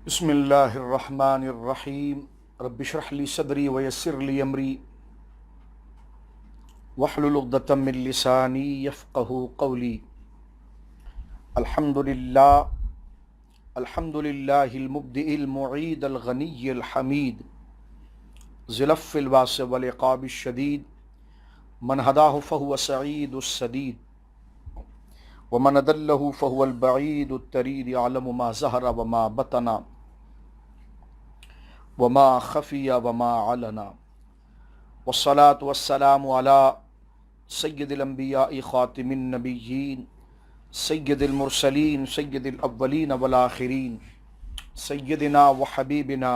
بسم اللہ الرحمن الرحیم رب اشرح لی صدری ویسر لی امری واحلل عقدۃ من لسانی یفقہوا قولی۔ الحمد للہ المبدئ المعید الغنی الحمید ذی العفو الواسع والعقاب الشدید من ہداہ فہو سعید السدید ومن اضلہ فہو البعید الطرید یعلم ما ظہر وما بطن وما خفی وما علنا والصلاة والسلام علی سید الانبیاء خاتم النبیین سید المرسلین سید الاولین والآخرین سیدنا وحبیبنا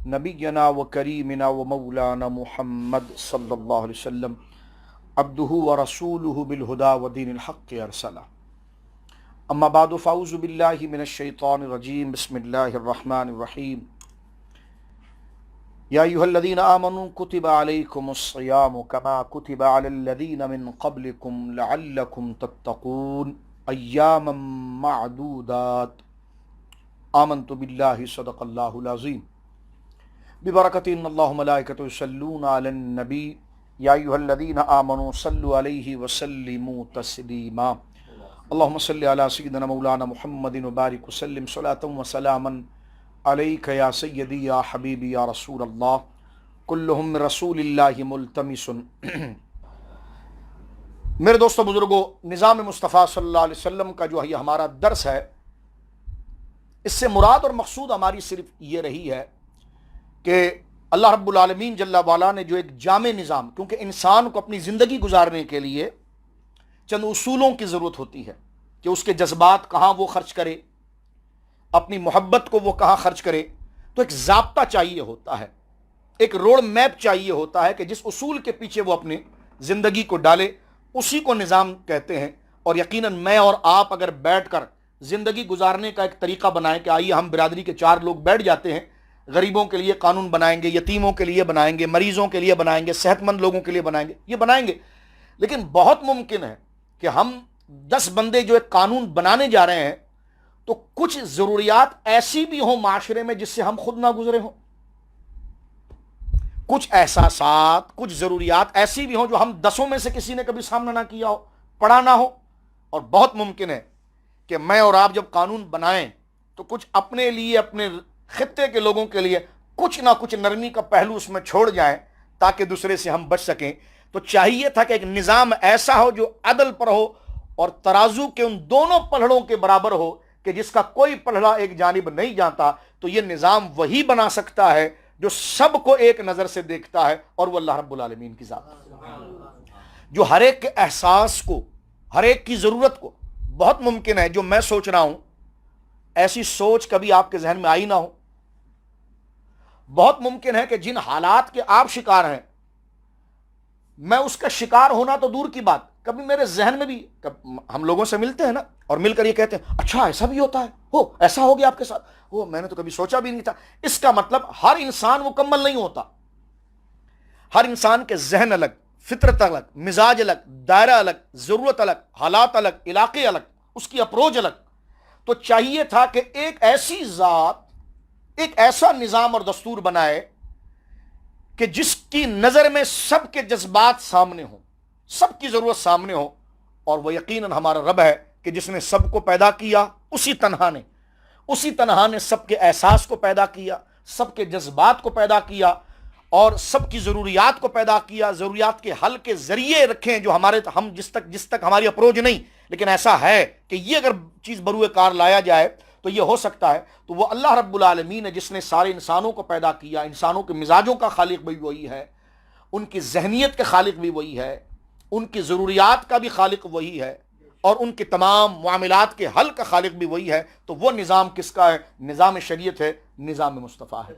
نبینا وکریمنا ومولانا محمد صلی اللہ علیہ وسلم عبدہ ورسولہ بالہدی ودین الحق ارسلہ۔ اما بعد فاعوذ باللہ من الشیطان الرجیم بسم اللہ الرحمن الرحیم۔ یا ایھا الذین آمنوا کتب علیکم الصیام کما کتب علی الذین من قبلکم لعلکم تتقون ایاما معدودات۔ آمنت باللہ صدق اللہ العظیم۔ ببرکۃ ان اللہ ملائکۃ یصلون علی النبی یا ایھا الذین آمنوا صلوا علیہ وسلموا تسلیما۔ اللہم صل علی سیدنا مولانا محمد وبارک وسلم صلاۃ وسلاما علیک یا سیدی یا حبیبی یا رسول اللہ کلہم من رسول اللہ ملتمس۔ میرے دوستو بزرگو، نظام مصطفیٰ صلی اللہ علیہ وسلم کا جو یہ ہمارا درس ہے، اس سے مراد اور مقصود ہماری صرف یہ رہی ہے کہ اللہ رب العالمین جل وعلا نے جو ایک جامع نظام، کیونکہ انسان کو اپنی زندگی گزارنے کے لیے چند اصولوں کی ضرورت ہوتی ہے کہ اس کے جذبات کہاں وہ خرچ کرے، اپنی محبت کو وہ کہاں خرچ کرے، تو ایک ضابطہ چاہیے ہوتا ہے، ایک روڈ میپ چاہیے ہوتا ہے کہ جس اصول کے پیچھے وہ اپنی زندگی کو ڈالے، اسی کو نظام کہتے ہیں۔ اور یقیناً میں اور آپ اگر بیٹھ کر زندگی گزارنے کا ایک طریقہ بنائیں کہ آئیے ہم برادری کے 4 لوگ بیٹھ جاتے ہیں، غریبوں کے لیے قانون بنائیں گے، یتیموں کے لیے بنائیں گے، مریضوں کے لیے بنائیں گے، صحت مند لوگوں کے لیے بنائیں گے، یہ بنائیں گے، لیکن بہت ممکن ہے کہ ہم 10 بندے جو ایک قانون بنانے جا رہے ہیں تو کچھ ضروریات ایسی بھی ہوں معاشرے میں جس سے ہم خود نہ گزرے ہوں، کچھ احساسات، کچھ ضروریات ایسی بھی ہوں جو ہم 10 میں سے کسی نے کبھی سامنا نہ کیا ہو، پڑھا نہ ہو، اور بہت ممکن ہے کہ میں اور آپ جب قانون بنائیں تو کچھ اپنے لیے، اپنے خطے کے لوگوں کے لیے کچھ نہ کچھ نرمی کا پہلو اس میں چھوڑ جائیں تاکہ دوسرے سے ہم بچ سکیں۔ تو چاہیے تھا کہ ایک نظام ایسا ہو جو عدل پر ہو اور ترازو کے ان دونوں پلڑوں کے برابر ہو کہ جس کا کوئی پلڑا ایک جانب نہیں جاتا۔ تو یہ نظام وہی بنا سکتا ہے جو سب کو ایک نظر سے دیکھتا ہے، اور وہ اللہ رب العالمین کی ذات ہے، جو ہر ایک کے احساس کو، ہر ایک کی ضرورت کو، بہت ممکن ہے جو میں سوچ رہا ہوں ایسی سوچ کبھی آپ کے ذہن میں آئی نہ ہو، بہت ممکن ہے کہ جن حالات کے آپ شکار ہیں میں اس کا شکار ہونا تو دور کی بات، کبھی میرے ذہن میں بھی ہم لوگوں سے ملتے ہیں نا، اور مل کر یہ کہتے ہیں اچھا ایسا بھی ہوتا ہے، ہو ایسا ہو گیا آپ کے ساتھ، وہ میں نے تو کبھی سوچا بھی نہیں تھا۔ اس کا مطلب ہر انسان مکمل نہیں ہوتا، ہر انسان کے ذہن الگ، فطرت الگ، مزاج الگ، دائرہ الگ، ضرورت الگ، حالات الگ، علاقے الگ، اس کی اپروچ الگ۔ تو چاہیے تھا کہ ایک ایسی ذات، ایک ایسا نظام اور دستور بنائے کہ جس کی نظر میں سب کے جذبات سامنے ہوں، سب کی ضرورت سامنے ہو، اور وہ یقیناً ہمارا رب ہے کہ جس نے سب کو پیدا کیا، اسی تنہا نے سب کے احساس کو پیدا کیا، سب کے جذبات کو پیدا کیا، اور سب کی ضروریات کو پیدا کیا، ضروریات کے حل کے ذریعے رکھیں جو ہم جس تک ہماری اپروچ نہیں، لیکن ایسا ہے کہ یہ اگر چیز بروئے کار لایا جائے تو یہ ہو سکتا ہے۔ تو وہ اللہ رب العالمین ہے جس نے سارے انسانوں کو پیدا کیا، انسانوں کے مزاجوں کا خالق بھی وہی ہے، ان کی ذہنیت کے خالق بھی وہی ہے، ان کی ضروریات کا بھی خالق وہی ہے، اور ان کے تمام معاملات کے حل کا خالق بھی وہی ہے۔ تو وہ نظام کس کا ہے؟ نظام شریعت ہے، نظام مصطفیٰ ہے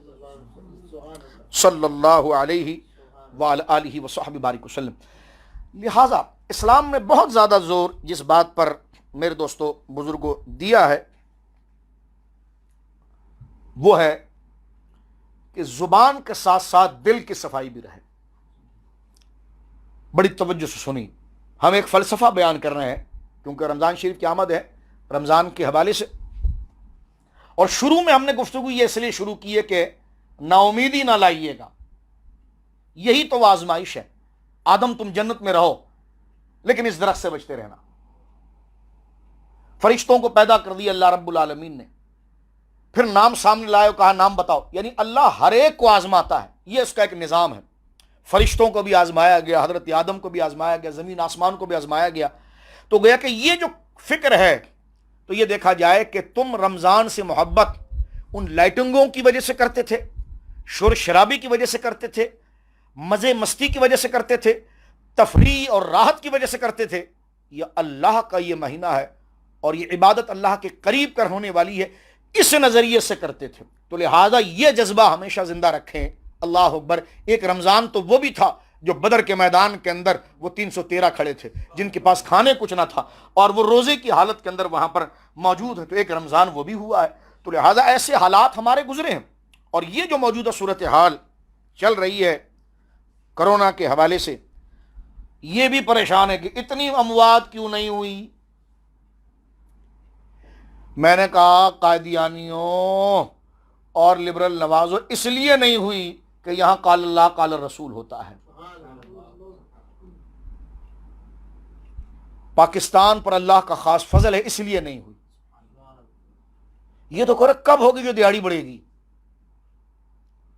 صلی اللہ علیہ وعلی آلہ وصحبہ بارک وسلم۔ لہٰذا اسلام نے بہت زیادہ زور جس بات پر میرے دوستو بزرگوں دیا ہے وہ ہے کہ زبان کے ساتھ ساتھ دل کی صفائی بھی رہے۔ بڑی توجہ سے سنی، ہم ایک فلسفہ بیان کر رہے ہیں کیونکہ رمضان شریف کی آمد ہے، رمضان کے حوالے سے، اور شروع میں ہم نے گفتگو یہ اس لیے شروع کی ہے کہ نا امیدی نہ لائیے گا، یہی تو آزمائش ہے۔ آدم تم جنت میں رہو لیکن اس درخت سے بچتے رہنا۔ فرشتوں کو پیدا کر دیا اللہ رب العالمین نے، پھر نام سامنے لائے کہا نام بتاؤ، یعنی اللہ ہر ایک کو آزماتا ہے، یہ اس کا ایک نظام ہے۔ فرشتوں کو بھی آزمایا گیا، حضرت آدم کو بھی آزمایا گیا، زمین آسمان کو بھی آزمایا گیا۔ تو گویا کہ یہ جو فکر ہے تو یہ دیکھا جائے کہ تم رمضان سے محبت ان لائٹنگوں کی وجہ سے کرتے تھے، شور شرابی کی وجہ سے کرتے تھے، مزے مستی کی وجہ سے کرتے تھے، تفریح اور راحت کی وجہ سے کرتے تھے، یہ اللہ کا یہ مہینہ ہے اور یہ عبادت اللہ کے قریب کر ہونے والی ہے، اس نظریے سے کرتے تھے۔ تو لہذا یہ جذبہ ہمیشہ زندہ رکھیں۔ اللہ اکبر۔ ایک رمضان تو وہ بھی تھا جو بدر کے میدان کے اندر وہ 313 کھڑے تھے جن کے پاس کھانے کچھ نہ تھا اور وہ روزے کی حالت کے اندر وہاں پر موجود ہے، تو ایک رمضان وہ بھی ہوا ہے۔ تو لہذا ایسے حالات ہمارے گزرے ہیں، اور یہ جو موجودہ صورتحال چل رہی ہے کرونا کے حوالے سے، یہ بھی پریشان ہے کہ اتنی اموات کیوں نہیں ہوئی۔ میں نے کہا قادیانیوں اور لبرل نوازو، اس لیے نہیں ہوئی کہ یہاں قال اللہ قال رسول ہوتا ہے۔ پاکستان پر اللہ کا خاص فضل ہے، اس لیے نہیں ہوئی۔ یہ تو کرے کب ہوگی جو دیہڑی بڑھے گی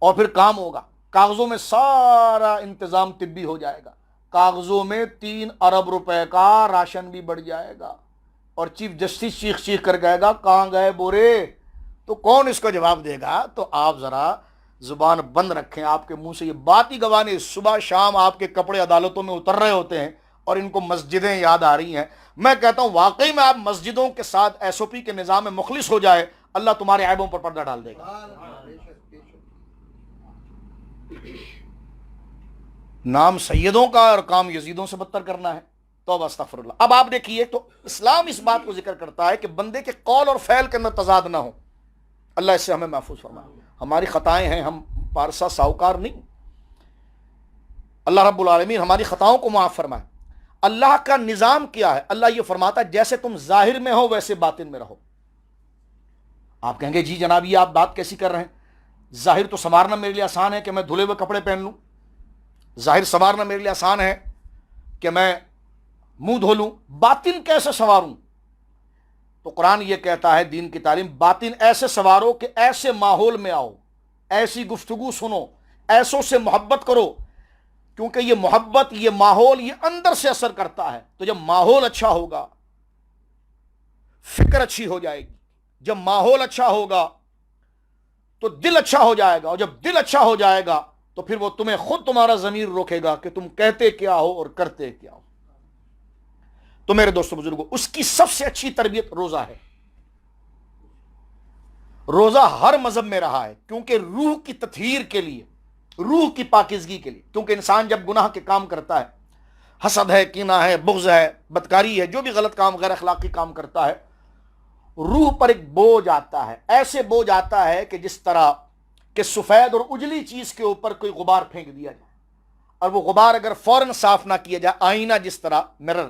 اور پھر کام ہوگا، کاغذوں میں سارا انتظام طبی ہو جائے گا، کاغذوں میں 3 ارب روپے کا راشن بھی بڑھ جائے گا، اور چیف جسٹس چیخ چیخ کر کہے گا کہاں گئے بورے، تو کون اس کو جواب دے گا؟ تو آپ ذرا زبان بند رکھیں، آپ کے منہ سے یہ بات ہی گواہ نہیں۔ صبح شام آپ کے کپڑے عدالتوں میں اتر رہے ہوتے ہیں اور ان کو مسجدیں یاد آ رہی ہیں۔ میں کہتا ہوں واقعی میں آپ مسجدوں کے ساتھ ایس او پی کے نظام میں مخلص ہو جائے، اللہ تمہارے عیبوں پر پردہ ڈال دے گا۔ نام سیدوں کا اور کام یزیدوں سے بدتر کرنا ہے، توبہ استغفر اللہ۔ اب آپ دیکھیے تو اسلام اس بات کو ذکر کرتا ہے کہ بندے کے قول اور فعل کے اندر تضاد نہ ہو، اللہ اس سے ہمیں محفوظ فرمائے۔ ہماری خطائیں ہیں، ہم پارسا ساہوکار نہیں، اللہ رب العالمین ہماری خطاؤں کو معاف فرمائے۔ اللہ کا نظام کیا ہے؟ اللہ یہ فرماتا ہے جیسے تم ظاہر میں ہو ویسے باطن میں رہو۔ آپ کہیں گے جی جناب یہ آپ بات کیسی کر رہے ہیں؟ ظاہر تو سنوارنا میرے لیے آسان ہے کہ میں دھلے ہوئے کپڑے پہن لوں، ظاہر سنوارنا میرے لیے آسان ہے کہ میں منہ دھو لوں، باطن کیسے سنواروں؟ تو قرآن یہ کہتا ہے، دین کی تعلیم، باطن ایسے سنوارو کہ ایسے ماحول میں آؤ، ایسی گفتگو سنو، ایسوں سے محبت کرو، کیونکہ یہ محبت، یہ ماحول، یہ اندر سے اثر کرتا ہے۔ تو جب ماحول اچھا ہوگا فکر اچھی ہو جائے گی، جب ماحول اچھا ہوگا تو دل اچھا ہو جائے گا، اور جب دل اچھا ہو جائے گا تو پھر وہ تمہیں خود تمہارا ضمیر روکے گا کہ تم کہتے کیا ہو اور کرتے کیا ہو۔ تو میرے دوستو بزرگوں، اس کی سب سے اچھی تربیت روزہ ہے۔ روزہ ہر مذہب میں رہا ہے، کیونکہ روح کی تطہیر کے لیے، روح کی پاکیزگی کے لیے، کیونکہ انسان جب گناہ کے کام کرتا ہے، حسد ہے، کینہ ہے، بغض ہے، بدکاری ہے، جو بھی غلط کام، غیر اخلاقی کام کرتا ہے، روح پر ایک بوجھ آتا ہے، ایسے بوجھ آتا ہے کہ جس طرح کہ سفید اور اجلی چیز کے اوپر کوئی غبار پھینک دیا جائے، اور وہ غبار اگر فوراً صاف نہ کیا جائے، آئینہ جس طرح، مرر،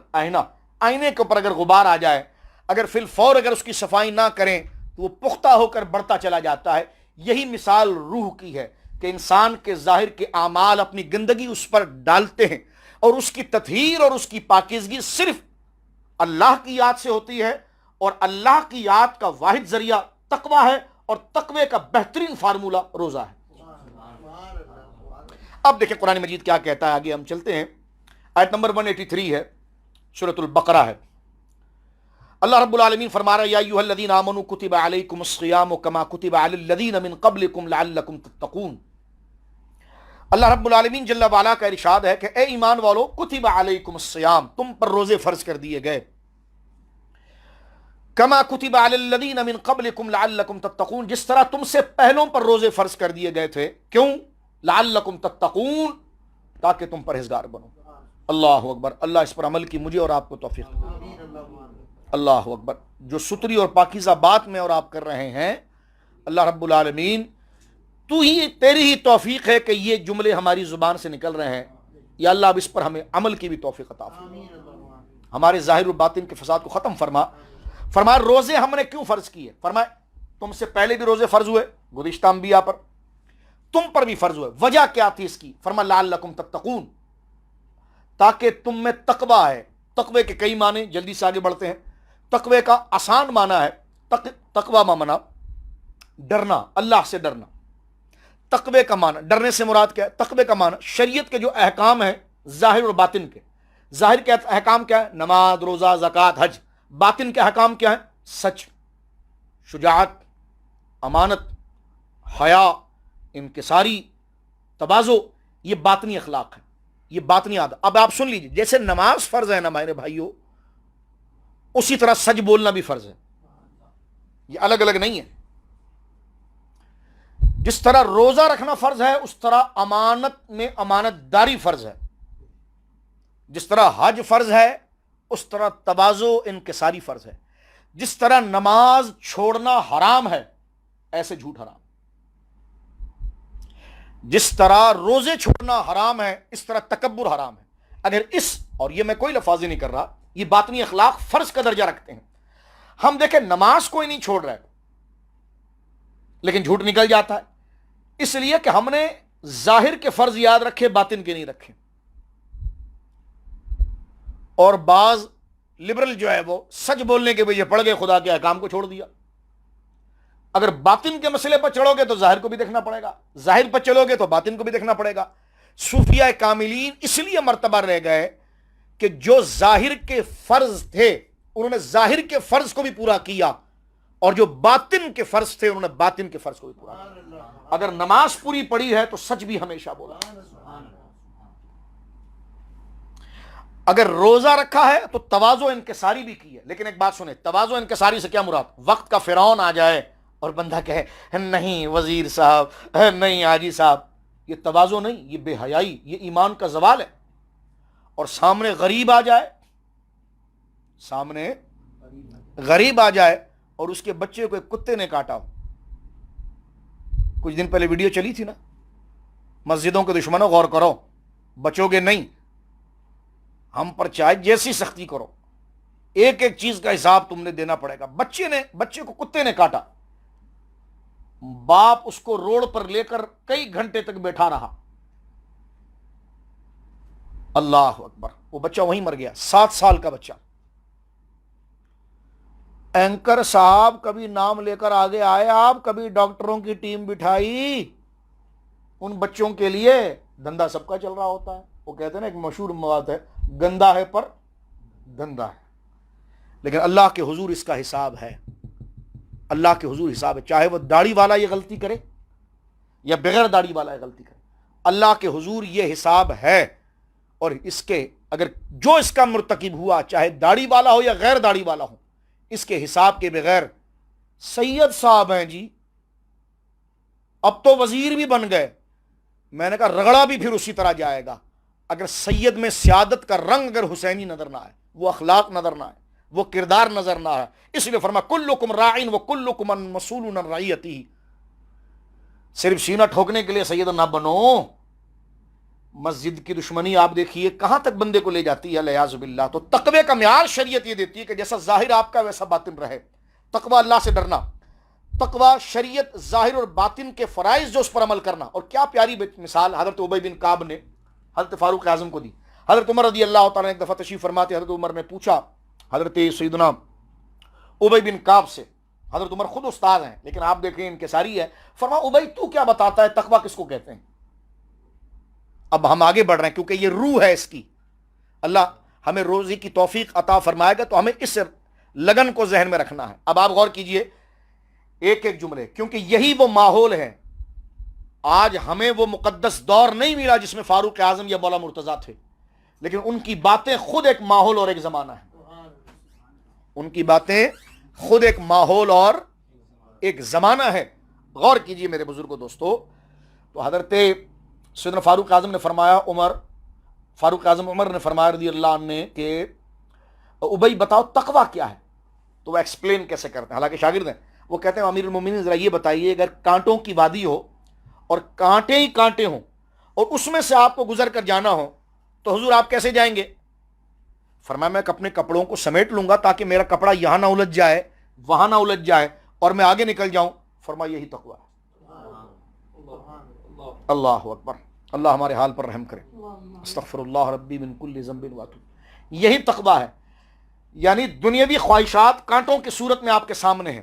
آئینے کے اوپر اگر غبار آ جائے، اگر فی الفور اگر اس کی صفائی نہ کریں تو وہ پختہ ہو کر بڑھتا چلا جاتا ہے۔ یہی مثال روح کی ہے کہ انسان کے ظاہر کے اعمال اپنی گندگی اس پر ڈالتے ہیں، اور اس کی تطہیر اور اس کی پاکیزگی صرف اللہ کی یاد سے ہوتی ہے، اور اللہ کی یاد کا واحد ذریعہ تقویٰ ہے، اور تقوی کا بہترین فارمولہ روزہ ہے۔ اب دیکھیں قرآن مجید کیا کہتا ہے، آگے ہم چلتے ہیں، آیت نمبر 183 ہے، سورۃ البقرہ ہے۔ اللہ رب العالمین فرما رہا ہے، یا ایھا الذین آمنوا کتب علیکم الصیام کما کتب علی الذین من قبلکم لعلکم تتقون۔ اللہ رب العالمین جل وعلا کا ارشاد ہے کہ اے ایمان والو، کتب علیکم الصیام، تم پر روزے فرض کر دیے گئے، کما کتب علی الذین من قبلکم لعلکم تتقون، جس طرح تم سے پہلوں پر روزے فرض کر دیے گئے تھے، کیوں؟ لعلکم تتقون، تاکہ تم پرہیزگار بنو۔ اللہ اکبر، اللہ اس پر عمل کی مجھے اور آپ کو توفیق دے۔ اللہ اکبر، جو ستری اور پاکیزہ بات میں اور آپ کر رہے ہیں، اللہ رب العالمین تیری ہی توفیق ہے کہ یہ جملے ہماری زبان سے نکل رہے ہیں، یا اللہ اب اس پر ہمیں عمل کی بھی توفیق عطا فرما، ہمارے ظاہر و باطن کے فساد کو ختم فرما۔ فرمایا روزے ہم نے کیوں فرض کیے؟ فرمایا تم سے پہلے بھی روزے فرض ہوئے گزشتہ انبیاء پر، تم پر بھی فرض ہوئے. وجہ کیا تھی اس کی؟ فرمایا لعلکم تتقون، تاکہ تم میں تقوی ہے. تقوی کے کئی معنی، جلدی سے آگے بڑھتے ہیں. تقوی کا آسان معنی ہے تقوی مانا ڈرنا، اللہ سے ڈرنا. تقوی کا معنی، ڈرنے سے مراد کیا ہے؟ تقوی کا معنی شریعت کے جو احکام ہیں ظاہر اور باطن کے. ظاہر کے احکام کیا ہے؟ نماز، روزہ، زکوٰۃ، حج. باطن کے احکام کیا ہیں؟ سچ، شجاعت، امانت، حیا، انکساری، تواضع. یہ باطنی اخلاق ہے، یہ باطنی عادت. اب آپ سن لیجیے، جیسے نماز فرض ہے نا میرے بھائیوں، اسی طرح سچ بولنا بھی فرض ہے. یہ الگ الگ نہیں ہے. جس طرح روزہ رکھنا فرض ہے اس طرح امانت میں امانت داری فرض ہے. جس طرح حج فرض ہے اس طرح تواضع انکساری فرض ہے. جس طرح نماز چھوڑنا حرام ہے ایسے جھوٹ حرام. جس طرح روزے چھوڑنا حرام ہے اس طرح تکبر حرام ہے. اگر اس، اور یہ میں کوئی لفاظی نہیں کر رہا، یہ باطنی اخلاق فرض کا درجہ رکھتے ہیں. ہم دیکھیں نماز کوئی نہیں چھوڑ رہا ہے لیکن جھوٹ نکل جاتا ہے، اس لیے کہ ہم نے ظاہر کے فرض یاد رکھے، باطن کے نہیں رکھے. اور بعض لبرل جو ہے وہ سچ بولنے کے وجہ پڑ گئے، خدا کے احکام کو چھوڑ دیا. اگر باطن کے مسئلے پر چڑھو گے تو ظاہر کو بھی دیکھنا پڑے گا، ظاہر پر چلو گے تو باطن کو بھی دیکھنا پڑے گا. صوفیاء کاملین اس لیے مرتبہ رہ گئے کہ جو ظاہر کے فرض تھے انہوں نے ظاہر کے فرض کو بھی پورا کیا، اور جو باطن کے فرض تھے انہوں نے باطن کے فرض کو بھی پورا کیا. اگر نماز پوری پڑی ہے تو سچ بھی ہمیشہ بولا. اگر روزہ رکھا ہے تو تواضع انکساری بھی کی ہے. لیکن ایک بات سنیں، تواضع انکساری سے کیا مراد؟ وقت کا فرعون آ جائے اور بندہ کہے نہیں وزیر صاحب، نہیں حاجی صاحب، یہ تواضع نہیں، یہ بے حیائی، یہ ایمان کا زوال ہے. اور سامنے غریب آ جائے، سامنے غریب آ جائے اور اس کے بچے کو ایک کتے نے کاٹا ہو. کچھ دن پہلے ویڈیو چلی تھی نا، مسجدوں کے دشمنوں غور کرو، بچو گے نہیں، ہم پر چاہے جیسی سختی کرو، ایک ایک چیز کا حساب تم نے دینا پڑے گا. بچے کو کتے نے کاٹا، باپ اس کو روڈ پر لے کر کئی گھنٹے تک بیٹھا رہا. اللہ اکبر، وہ بچہ وہیں مر گیا، 7 سال کا بچہ. اینکر صاحب کبھی نام لے کر آگے آئے آپ، کبھی ڈاکٹروں کی ٹیم بٹھائی ان بچوں کے لیے. دھندا سب کا چل رہا ہوتا ہے. وہ کہتے ہیں نا، ایک مشہور بات ہے، گندا ہے پر دھندا ہے. لیکن اللہ کے حضور اس کا حساب ہے، اللہ کے حضور حساب ہے. چاہے وہ داڑھی والا یہ غلطی کرے یا بغیر داڑھی والا یہ غلطی کرے، اللہ کے حضور یہ حساب ہے. اور اس کے اگر جو اس کا مرتکب ہوا، چاہے داڑھی والا ہو یا غیر داڑھی والا ہو، اس کے حساب کے بغیر. سید صاحب ہیں جی، اب تو وزیر بھی بن گئے. میں نے کہا رگڑا بھی پھر اسی طرح جائے گا اگر سید میں سیادت کا رنگ اگر حسینی نظر نہ آئے، وہ اخلاق نظر نہ آئے، وہ کردار نظر نہ آئے. اس لیے فرمایا کلکم راعین وکلکم مسئول عن رعیتہ. صرف سینہ ٹھوکنے کے لیے سید نہ بنو. مسجد کی دشمنی آپ دیکھیے کہاں تک بندے کو لے جاتی ہے، الیاذ باللہ. تو تقوی کا معیار شریعت یہ دیتی ہے کہ جیسا ظاہر آپ کا ویسا باطن رہے. تقوی اللہ سے ڈرنا، تقوی شریعت ظاہر اور باطن کے فرائض جو اس پر عمل کرنا. اور کیا پیاری مثال حضرت ابی بن کعب نے حضرت فاروق اعظم کو دی. حضرت عمر رضی اللہ تعالیٰ نے ایک دفعہ تشریف فرماتے، حضرت عمر نے پوچھا حضرت سیدنا ابی بن کعب سے. حضرت عمر خود استاد ہیں لیکن آپ دیکھیں انکساری ہے. فرمایا ابی تو کیا بتاتا ہے تقوی کس کو کہتے ہیں؟ اب ہم آگے بڑھ رہے ہیں کیونکہ یہ روح ہے اس کی. اللہ ہمیں روزی کی توفیق عطا فرمائے گا تو ہمیں اس لگن کو ذہن میں رکھنا ہے. اب آپ غور کیجئے ایک ایک جملے، کیونکہ یہی وہ ماحول ہے. آج ہمیں وہ مقدس دور نہیں ملا جس میں فاروق اعظم یا مولا مرتضیٰ تھے، لیکن ان کی باتیں خود ایک ماحول اور ایک زمانہ ہے. ان کی باتیں خود ایک ماحول اور ایک زمانہ ہے. غور کیجئے میرے بزرگوں دوستو. تو حضرت سیدنا فاروق اعظم نے فرمایا، فاروق اعظم عمر نے فرمایا رضی اللہ عنہ نے کہ ابی بتاؤ تقوی کیا ہے. تو وہ ایکسپلین کیسے کرتے ہیں، حالانکہ شاگرد ہیں. وہ کہتے ہیں امیر المومنین ذرا یہ بتائیے، اگر کانٹوں کی وادی ہو اور کانٹے ہی کانٹے ہوں اور اس میں سے آپ کو گزر کر جانا ہو تو حضور آپ کیسے جائیں گے؟ فرمایا میں اپنے کپڑوں کو سمیٹ لوں گا تاکہ میرا کپڑا یہاں نہ الجھ جائے، وہاں نہ الجھ جائے، اور میں آگے نکل جاؤں، فرمایا یہی تقویٰ ہے۔ اللہ اکبر، اللہ ہمارے حال پر رحم کرے۔ استغفر اللہ ربی من کل ذنب واتوب، یہی تقویٰ ہے۔ یعنی دنیاوی خواہشات کانٹوں کی صورت میں آپ کے سامنے ہیں،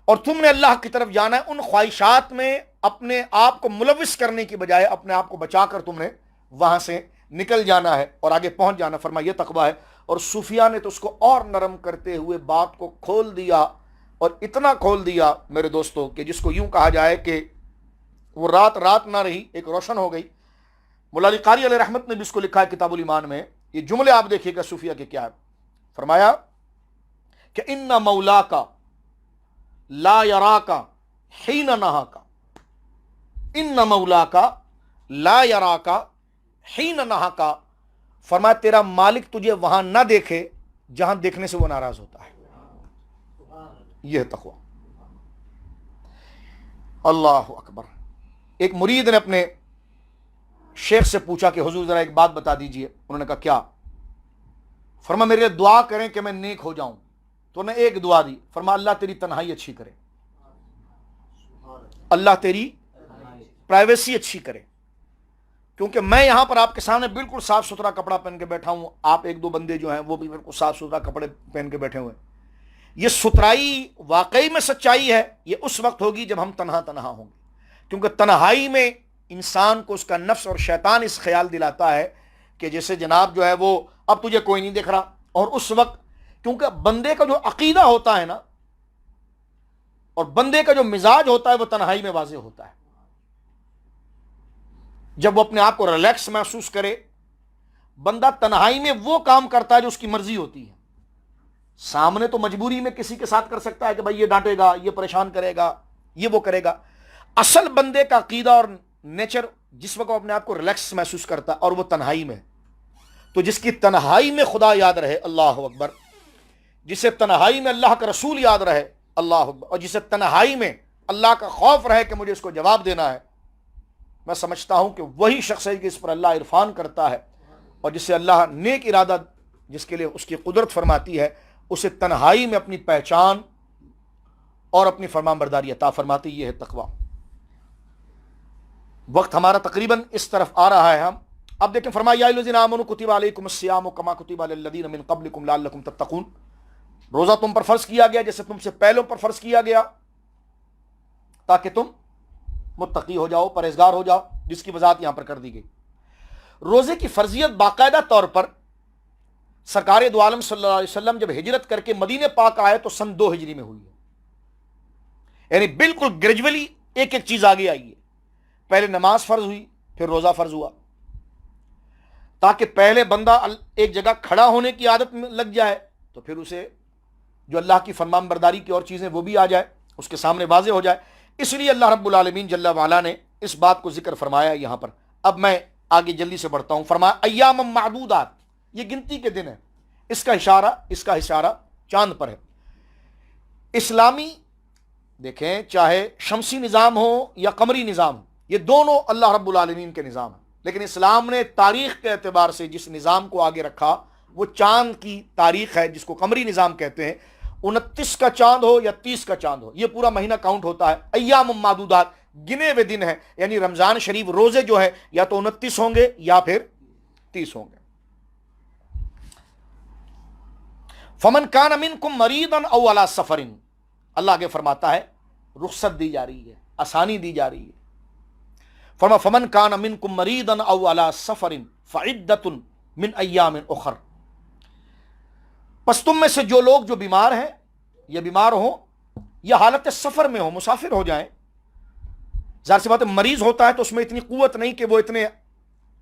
اور تم نے اللہ کی طرف جانا ہے۔ ان خواہشات میں اپنے آپ کو ملوث کرنے کی بجائے اپنے آپ کو بچا کر تم نے وہاں سے نکل جانا ہے اور آگے پہنچ جانا۔ فرمایا یہ تقویٰ ہے۔ اور صوفیہ نے تو اس کو اور نرم کرتے ہوئے بات کو کھول دیا، اور اتنا کھول دیا میرے دوستوں کہ جس کو یوں کہا جائے کہ وہ رات رات نہ رہی، ایک روشن ہو گئی۔ مولا علی قاری علیہ رحمت نے بھی اس کو لکھا ہے کتاب الایمان میں۔ یہ جملے آپ دیکھیے گا صوفیہ کے کیا ہے۔ فرمایا کہ ان مولاک لا یراک حین نہاک، ان مولاک لا یراک حین نہاک، فرمایا تیرا مالک تجھے وہاں نہ دیکھے جہاں دیکھنے سے وہ ناراض ہوتا ہے۔ یہ ہے تقویٰ۔ اللہ اکبر۔ ایک مرید نے اپنے شیخ سے پوچھا کہ حضور ذرا ایک بات بتا دیجئے۔ انہوں نے کہا کیا؟ فرمایا میرے لیے دعا کریں کہ میں نیک ہو جاؤں۔ تو نے ایک دعا دی، فرمایا اللہ تیری تنہائی اچھی کرے، اللہ تیری پرائیویسی اچھی کرے، کیونکہ میں یہاں پر آپ کے سامنے بالکل صاف ستھرا کپڑا پہن کے بیٹھا ہوں، آپ ایک دو بندے جو ہیں وہ بھی بالکل صاف ستھرا کپڑے پہن کے بیٹھے ہوئے ہیں۔ یہ ستھرائی واقعی میں سچائی ہے، یہ اس وقت ہوگی جب ہم تنہا ہوں گے، کیونکہ تنہائی میں انسان کو اس کا نفس اور شیطان اس خیال دلاتا ہے کہ جیسے جناب جو ہے وہ اب تجھے کوئی نہیں دیکھ رہا۔ اور اس وقت کیونکہ بندے کا جو عقیدہ ہوتا ہے نا، اور بندے کا جو مزاج ہوتا ہے وہ تنہائی میں واضح ہوتا ہے۔ جب وہ اپنے آپ کو ریلیکس محسوس کرے، بندہ تنہائی میں وہ کام کرتا ہے جو اس کی مرضی ہوتی ہے۔ سامنے تو مجبوری میں کسی کے ساتھ کر سکتا ہے کہ بھائی یہ ڈانٹے گا، یہ پریشان کرے گا، یہ وہ کرے گا۔ اصل بندے کا عقیدہ اور نیچر جس وقت وہ اپنے آپ کو ریلیکس محسوس کرتا ہے اور وہ تنہائی میں، تو جس کی تنہائی میں خدا یاد رہے، اللہ اکبر، جسے تنہائی میں اللہ کا رسول یاد رہے، اللہ اکبر، اور جسے تنہائی میں اللہ کا خوف رہے کہ مجھے اس کو جواب دینا ہے، میں سمجھتا ہوں کہ وہی شخص ہے کہ اس پر اللہ عرفان کرتا ہے، اور جسے اللہ نیک ارادہ جس کے لیے اس کی قدرت فرماتی ہے، اسے تنہائی میں اپنی پہچان اور اپنی فرمان برداری عطا فرماتی۔ یہ ہے تقویٰ۔ وقت ہمارا تقریباً اس طرف آ رہا ہے، ہم اب دیکھیں۔ فرمایا یا ایھا الذین آمنوا کتب علیکم الصیام کما کتب علی الذین من قبلکم لعلکم تتقون، روزہ تم پر فرض کیا گیا جیسے تم سے پہلوں پر فرض کیا گیا تاکہ تم متقی ہو جاؤ، پرہیزگار ہو جاؤ، جس کی وضاحت یہاں پر کر دی گئی۔ روزے کی فرضیت باقاعدہ طور پر سرکار دو عالم صلی اللہ علیہ وسلم جب ہجرت کر کے مدینہ پاک آئے تو سن 2 ہجری میں ہوئی ہے، یعنی بالکل گریجولی ایک ایک چیز آگے آئی ہے۔ پہلے نماز فرض ہوئی، پھر روزہ فرض ہوا، تاکہ پہلے بندہ ایک جگہ کھڑا ہونے کی عادت میں لگ جائے تو پھر اسے جو اللہ کی فرمان برداری کی اور چیزیں وہ بھی آ جائے، اس کے سامنے واضح ہو جائے۔ اس لیے اللہ رب العالمین جل وعلا نے اس بات کو ذکر فرمایا یہاں پر۔ اب میں آگے جلدی سے بڑھتا ہوں۔ فرمایا ایام معدودات، یہ گنتی کے دن ہے۔ اس کا اشارہ چاند پر ہے۔ اسلامی دیکھیں چاہے شمسی نظام ہو یا قمری نظام ہو، یہ دونوں اللہ رب العالمین کے نظام ہیں، لیکن اسلام نے تاریخ کے اعتبار سے جس نظام کو آگے رکھا وہ چاند کی تاریخ ہے، جس کو قمری نظام کہتے ہیں۔ 29 کا چاند ہو یا 30 کا چاند ہو، یہ پورا مہینہ کاؤنٹ ہوتا ہے۔ ایام معدودات، گنے ہوئے دن ہیں، یعنی رمضان شریف روزے جو ہے یا تو 29 ہوں گے یا پھر 30 ہوں گے۔ فمن کان منکم مریضا او علی سفر، اللہ آگے فرماتا ہے رخصت دی جا رہی ہے، آسانی دی جا رہی ہے۔ فرما فمن کان منکم مریضا او علی سفر فعدۃ من ایام اخر، پس تم میں سے جو لوگ جو بیمار ہیں یا بیمار ہوں یا حالت سفر میں ہوں، مسافر ہو جائیں، ظاہر سی بات ہے مریض ہوتا ہے تو اس میں اتنی قوت نہیں کہ وہ اتنے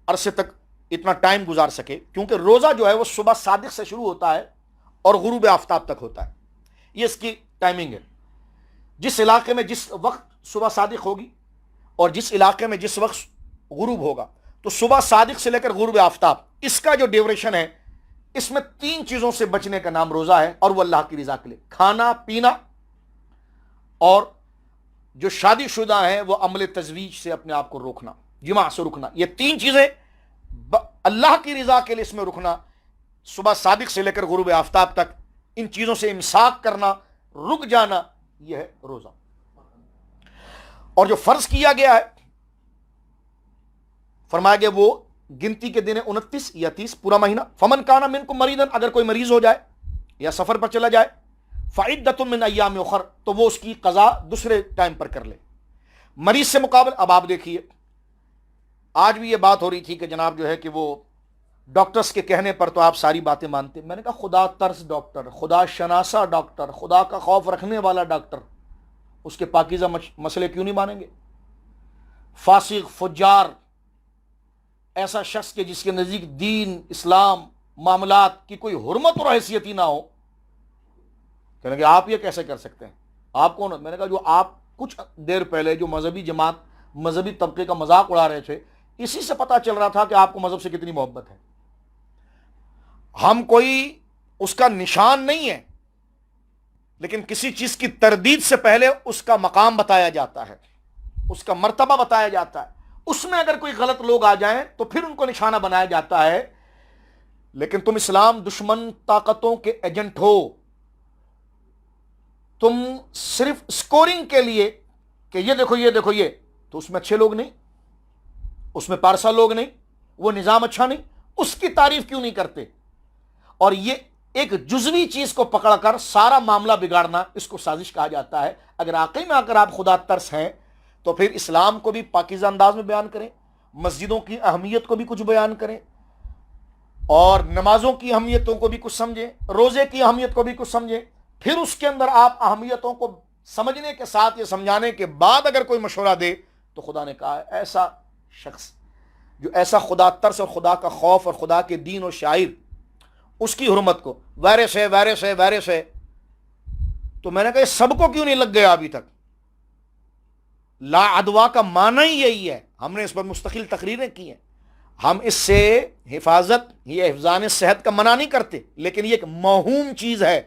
عرصے تک اتنا ٹائم گزار سکے، کیونکہ روزہ جو ہے وہ صبح صادق سے شروع ہوتا ہے اور غروب آفتاب تک ہوتا ہے، یہ اس کی ٹائمنگ ہے۔ جس علاقے میں جس وقت صبح صادق ہوگی اور جس علاقے میں جس وقت غروب ہوگا، تو صبح صادق سے لے کر غروب آفتاب، اس کا جو ڈیوریشن ہے، اس میں 3 چیزوں سے بچنے کا نام روزہ ہے، اور وہ اللہ کی رضا کے لیے۔ کھانا پینا، اور جو شادی شدہ ہیں وہ عمل تزویج سے اپنے آپ کو روکنا، جماع سے رکنا۔ یہ 3 چیزیں اللہ کی رضا کے لیے اس میں رکنا، صبح صادق سے لے کر غروب آفتاب تک، ان چیزوں سے امساک کرنا رک جانا، یہ ہے روزہ. اور جو فرض کیا گیا ہے، فرمایا گیا وہ گنتی کے دن 29 یا 30 پورا مہینہ. فمن کانا منکم مریضا، اگر کوئی مریض ہو جائے یا سفر پر چلا جائے، فعدۃ من ایام اخر، تو وہ اس کی قضا دوسرے ٹائم پر کر لے. مریض سے مقابل اب آپ دیکھیے، آج بھی یہ بات ہو رہی تھی کہ جناب جو ہے کہ وہ ڈاکٹرز کے کہنے پر تو آپ ساری باتیں مانتے. میں نے کہا خدا ترس ڈاکٹر، خدا شناسہ ڈاکٹر، خدا کا خوف رکھنے والا ڈاکٹر اس کے پاکیزہ مسئلے کیوں نہیں مانیں گے؟ فاسق، فجار، ایسا شخص کے جس کے نزدیک دین، اسلام، معاملات کی کوئی حرمت اور حیثیت ہی نہ ہو، کہنے کہ آپ یہ کیسے کر سکتے ہیں؟ آپ کون؟ میں نے کہا جو آپ کچھ دیر پہلے جو مذہبی جماعت، مذہبی طبقے کا مذاق اڑا رہے تھے، اسی سے پتہ چل رہا تھا کہ آپ کو مذہب سے کتنی محبت ہے. ہم کوئی اس کا نشان نہیں ہے، لیکن کسی چیز کی تردید سے پہلے اس کا مقام بتایا جاتا ہے، اس کا مرتبہ بتایا جاتا ہے. اس میں اگر کوئی غلط لوگ آ جائیں تو پھر ان کو نشانہ بنایا جاتا ہے. لیکن تم اسلام دشمن طاقتوں کے ایجنٹ ہو، تم صرف سکورنگ کے لیے کہ یہ دیکھو یہ دیکھو یہ، تو اس میں اچھے لوگ نہیں، اس میں پارسا لوگ نہیں، وہ نظام اچھا نہیں، اس کی تعریف کیوں نہیں کرتے؟ اور یہ ایک جزوی چیز کو پکڑ کر سارا معاملہ بگاڑنا، اس کو سازش کہا جاتا ہے. اگر واقعی میں اگر آپ خدا ترس ہیں تو پھر اسلام کو بھی پاکیزہ انداز میں بیان کریں، مسجدوں کی اہمیت کو بھی کچھ بیان کریں، اور نمازوں کی اہمیتوں کو بھی کچھ سمجھیں، روزے کی اہمیت کو بھی کچھ سمجھیں. پھر اس کے اندر آپ اہمیتوں کو سمجھنے کے ساتھ، یہ سمجھانے کے بعد اگر کوئی مشورہ دے تو خدا نے کہا ہے ایسا شخص جو ایسا خدا ترس اور خدا کا خوف اور خدا کے دین اور شاعر، اس کی حرمت کو وائرس ہے وائرس ہے وائرس ہے. تو میں نے کہا یہ سب کو کیوں نہیں لگ گیا ابھی تک؟ لا ادوا کا معنی ہی یہی ہے. ہم نے اس پر مستقل تقریریں کی ہیں. ہم اس سے حفاظت، یہ حفظان صحت کا منع نہیں کرتے، لیکن یہ ایک موہوم چیز ہے،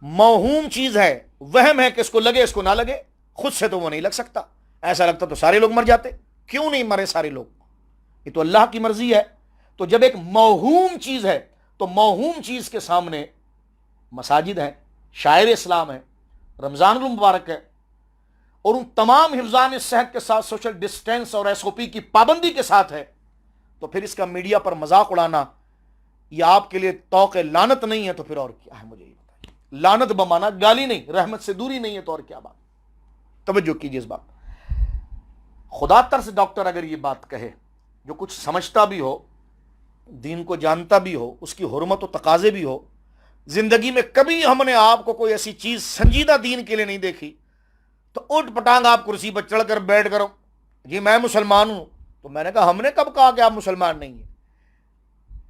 موہوم چیز ہے، وہم ہے کہ اس کو لگے اس کو نہ لگے. خود سے تو وہ نہیں لگ سکتا. ایسا لگتا تو سارے لوگ مر جاتے. کیوں نہیں مرے سارے لوگ؟ یہ تو اللہ کی مرضی ہے. تو جب ایک موہوم چیز ہے تو موہوم چیز کے سامنے مساجد ہیں، شاعر اسلام ہے، رمضان المبارک ہے، اور ان تمام حفظان صحت کے ساتھ سوشل ڈسٹینس اور ایس او پی کی پابندی کے ساتھ ہے، تو پھر اس کا میڈیا پر مذاق اڑانا یہ آپ کے لیے توق لعنت نہیں ہے تو پھر اور کیا ہے؟ مجھے یہ بتائیے. لعنت بمانا گالی نہیں، رحمت سے دوری نہیں ہے تو اور کیا بات؟ توجہ کیجیے اس بات. خدا ترس ڈاکٹر اگر یہ بات کہے، جو کچھ سمجھتا بھی ہو، دین کو جانتا بھی ہو، اس کی حرمت و تقاضے بھی ہو، زندگی میں کبھی ہم نے آپ کو کوئی ایسی چیز سنجیدہ دین کے لیے نہیں دیکھی، تو اٹھ پٹانگ آپ کرسی پر چڑھ کر بیٹھ کر جی میں مسلمان ہوں. تو میں نے کہا ہم نے کب کہا کہ آپ مسلمان نہیں ہیں؟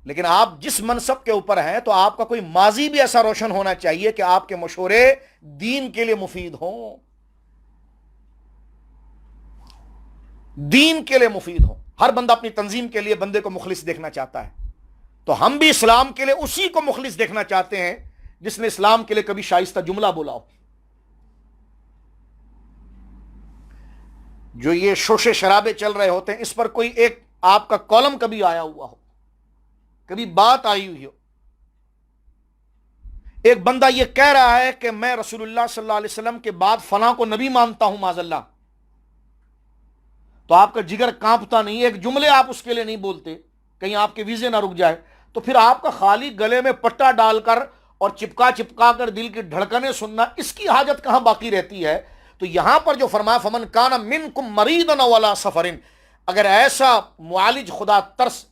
لیکن آپ جس منصب کے اوپر ہیں تو آپ کا کوئی ماضی بھی ایسا روشن ہونا چاہیے کہ آپ کے مشورے دین کے لیے مفید ہوں، دین کے لیے مفید ہوں. ہر بندہ اپنی تنظیم کے لیے بندے کو مخلص دیکھنا چاہتا ہے، تو ہم بھی اسلام کے لیے اسی کو مخلص دیکھنا چاہتے ہیں جس نے اسلام کے لیے کبھی شائستہ جملہ بولا ہو. جو یہ شوشے شرابے چل رہے ہوتے ہیں، اس پر کوئی ایک آپ کا کالم کبھی آیا ہوا ہو، کبھی بات آئی ہوئی ہو، ایک بندہ یہ کہہ رہا ہے کہ میں رسول اللہ صلی اللہ علیہ وسلم کے بعد فلاں کو نبی مانتا ہوں معاذ اللہ، تو آپ کا جگر کانپتا نہیں؟ ایک جملے آپ اس کے لیے نہیں بولتے کہیں آپ کے ویزے نہ رک جائے؟ تو پھر آپ کا خالی گلے میں پٹا ڈال کر اور چپکا کر دل کی دھڑکنیں سننا، اس کی حاجت کہاں باقی رہتی ہے؟ تو یہاں پر جو فرمایا فمن کان منکم مریضا ولا سفرن، اگر ایسا معالج خدا ترس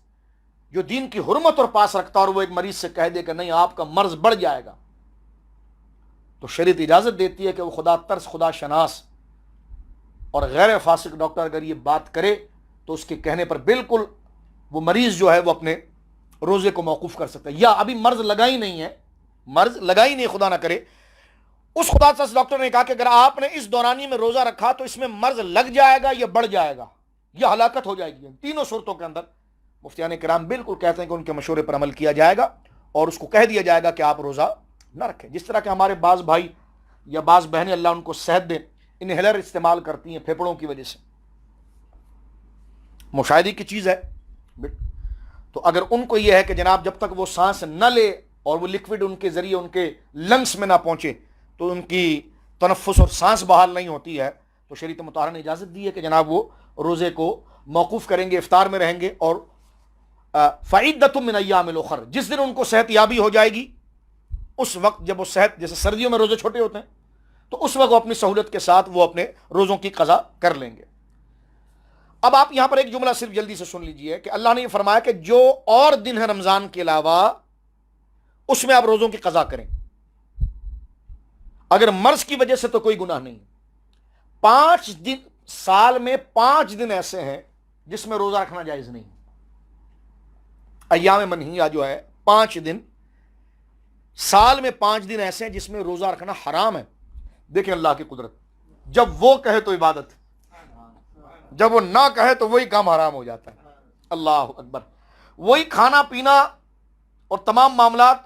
جو دین کی حرمت اور پاس رکھتا اور وہ ایک مریض سے کہہ دے کہ نہیں آپ کا مرض بڑھ جائے گا، تو شریعت اجازت دیتی ہے کہ وہ خدا ترس، خدا شناس اور غیر فاسق ڈاکٹر اگر یہ بات کرے تو اس کے کہنے پر بالکل وہ مریض جو ہے وہ اپنے روزے کو موقوف کر سکتا ہے. یا ابھی مرض لگا ہی نہیں ہے، مرض لگا ہی نہیں، خدا نہ کرے، اس خدا ترس ڈاکٹر نے کہا کہ اگر آپ نے اس دورانی میں روزہ رکھا تو اس میں مرض لگ جائے گا یا بڑھ جائے گا یا ہلاکت ہو جائے گی. تینوں صورتوں کے اندر مفتیان کرام بالکل کہتے ہیں کہ ان کے مشورے پر عمل کیا جائے گا اور اس کو کہہ دیا جائے گا کہ آپ روزہ نہ رکھیں. جس طرح کہ ہمارے بعض بھائی یا بعض بہنیں اللہ ان کو صحت دیں انہیلر استعمال کرتی ہیں پھیپڑوں کی وجہ سے، مشاہدے کی چیز ہے. تو اگر ان کو یہ ہے کہ جناب جب تک وہ سانس نہ لے اور وہ لکوڈ ان کے ذریعے ان کے لنگس میں نہ پہنچے تو ان کی تنفس اور سانس بحال نہیں ہوتی ہے، تو شریعت مطہرہ نے اجازت دی ہے کہ جناب وہ روزے کو موقوف کریں گے، افطار میں رہیں گے، اور فعدۃ من ایام الاخر، جس دن ان کو صحت یابی ہو جائے گی اس وقت، جب وہ صحت، جیسے سردیوں میں روزے چھوٹے ہوتے ہیں تو اس وقت وہ اپنی سہولت کے ساتھ وہ اپنے روزوں کی قضا کر لیں گے۔ اب آپ یہاں پر ایک جملہ صرف جلدی سے سن لیجئے کہ اللہ نے یہ فرمایا کہ جو اور دن ہے رمضان کے علاوہ اس میں آپ روزوں کی قضا کریں، اگر مرض کی وجہ سے تو کوئی گناہ نہیں۔ 5 دن سال میں 5 دن ایسے ہیں جس میں روزہ رکھنا جائز نہیں، ایام منہیہ جو ہے 5 دن، سال میں 5 دن ایسے ہیں جس میں روزہ رکھنا حرام ہے۔ دیکھیں اللہ کی قدرت، جب وہ کہے تو عبادت، جب وہ نہ کہے تو وہی کام حرام ہو جاتا ہے۔ اللہ اکبر۔ وہی کھانا پینا اور تمام معاملات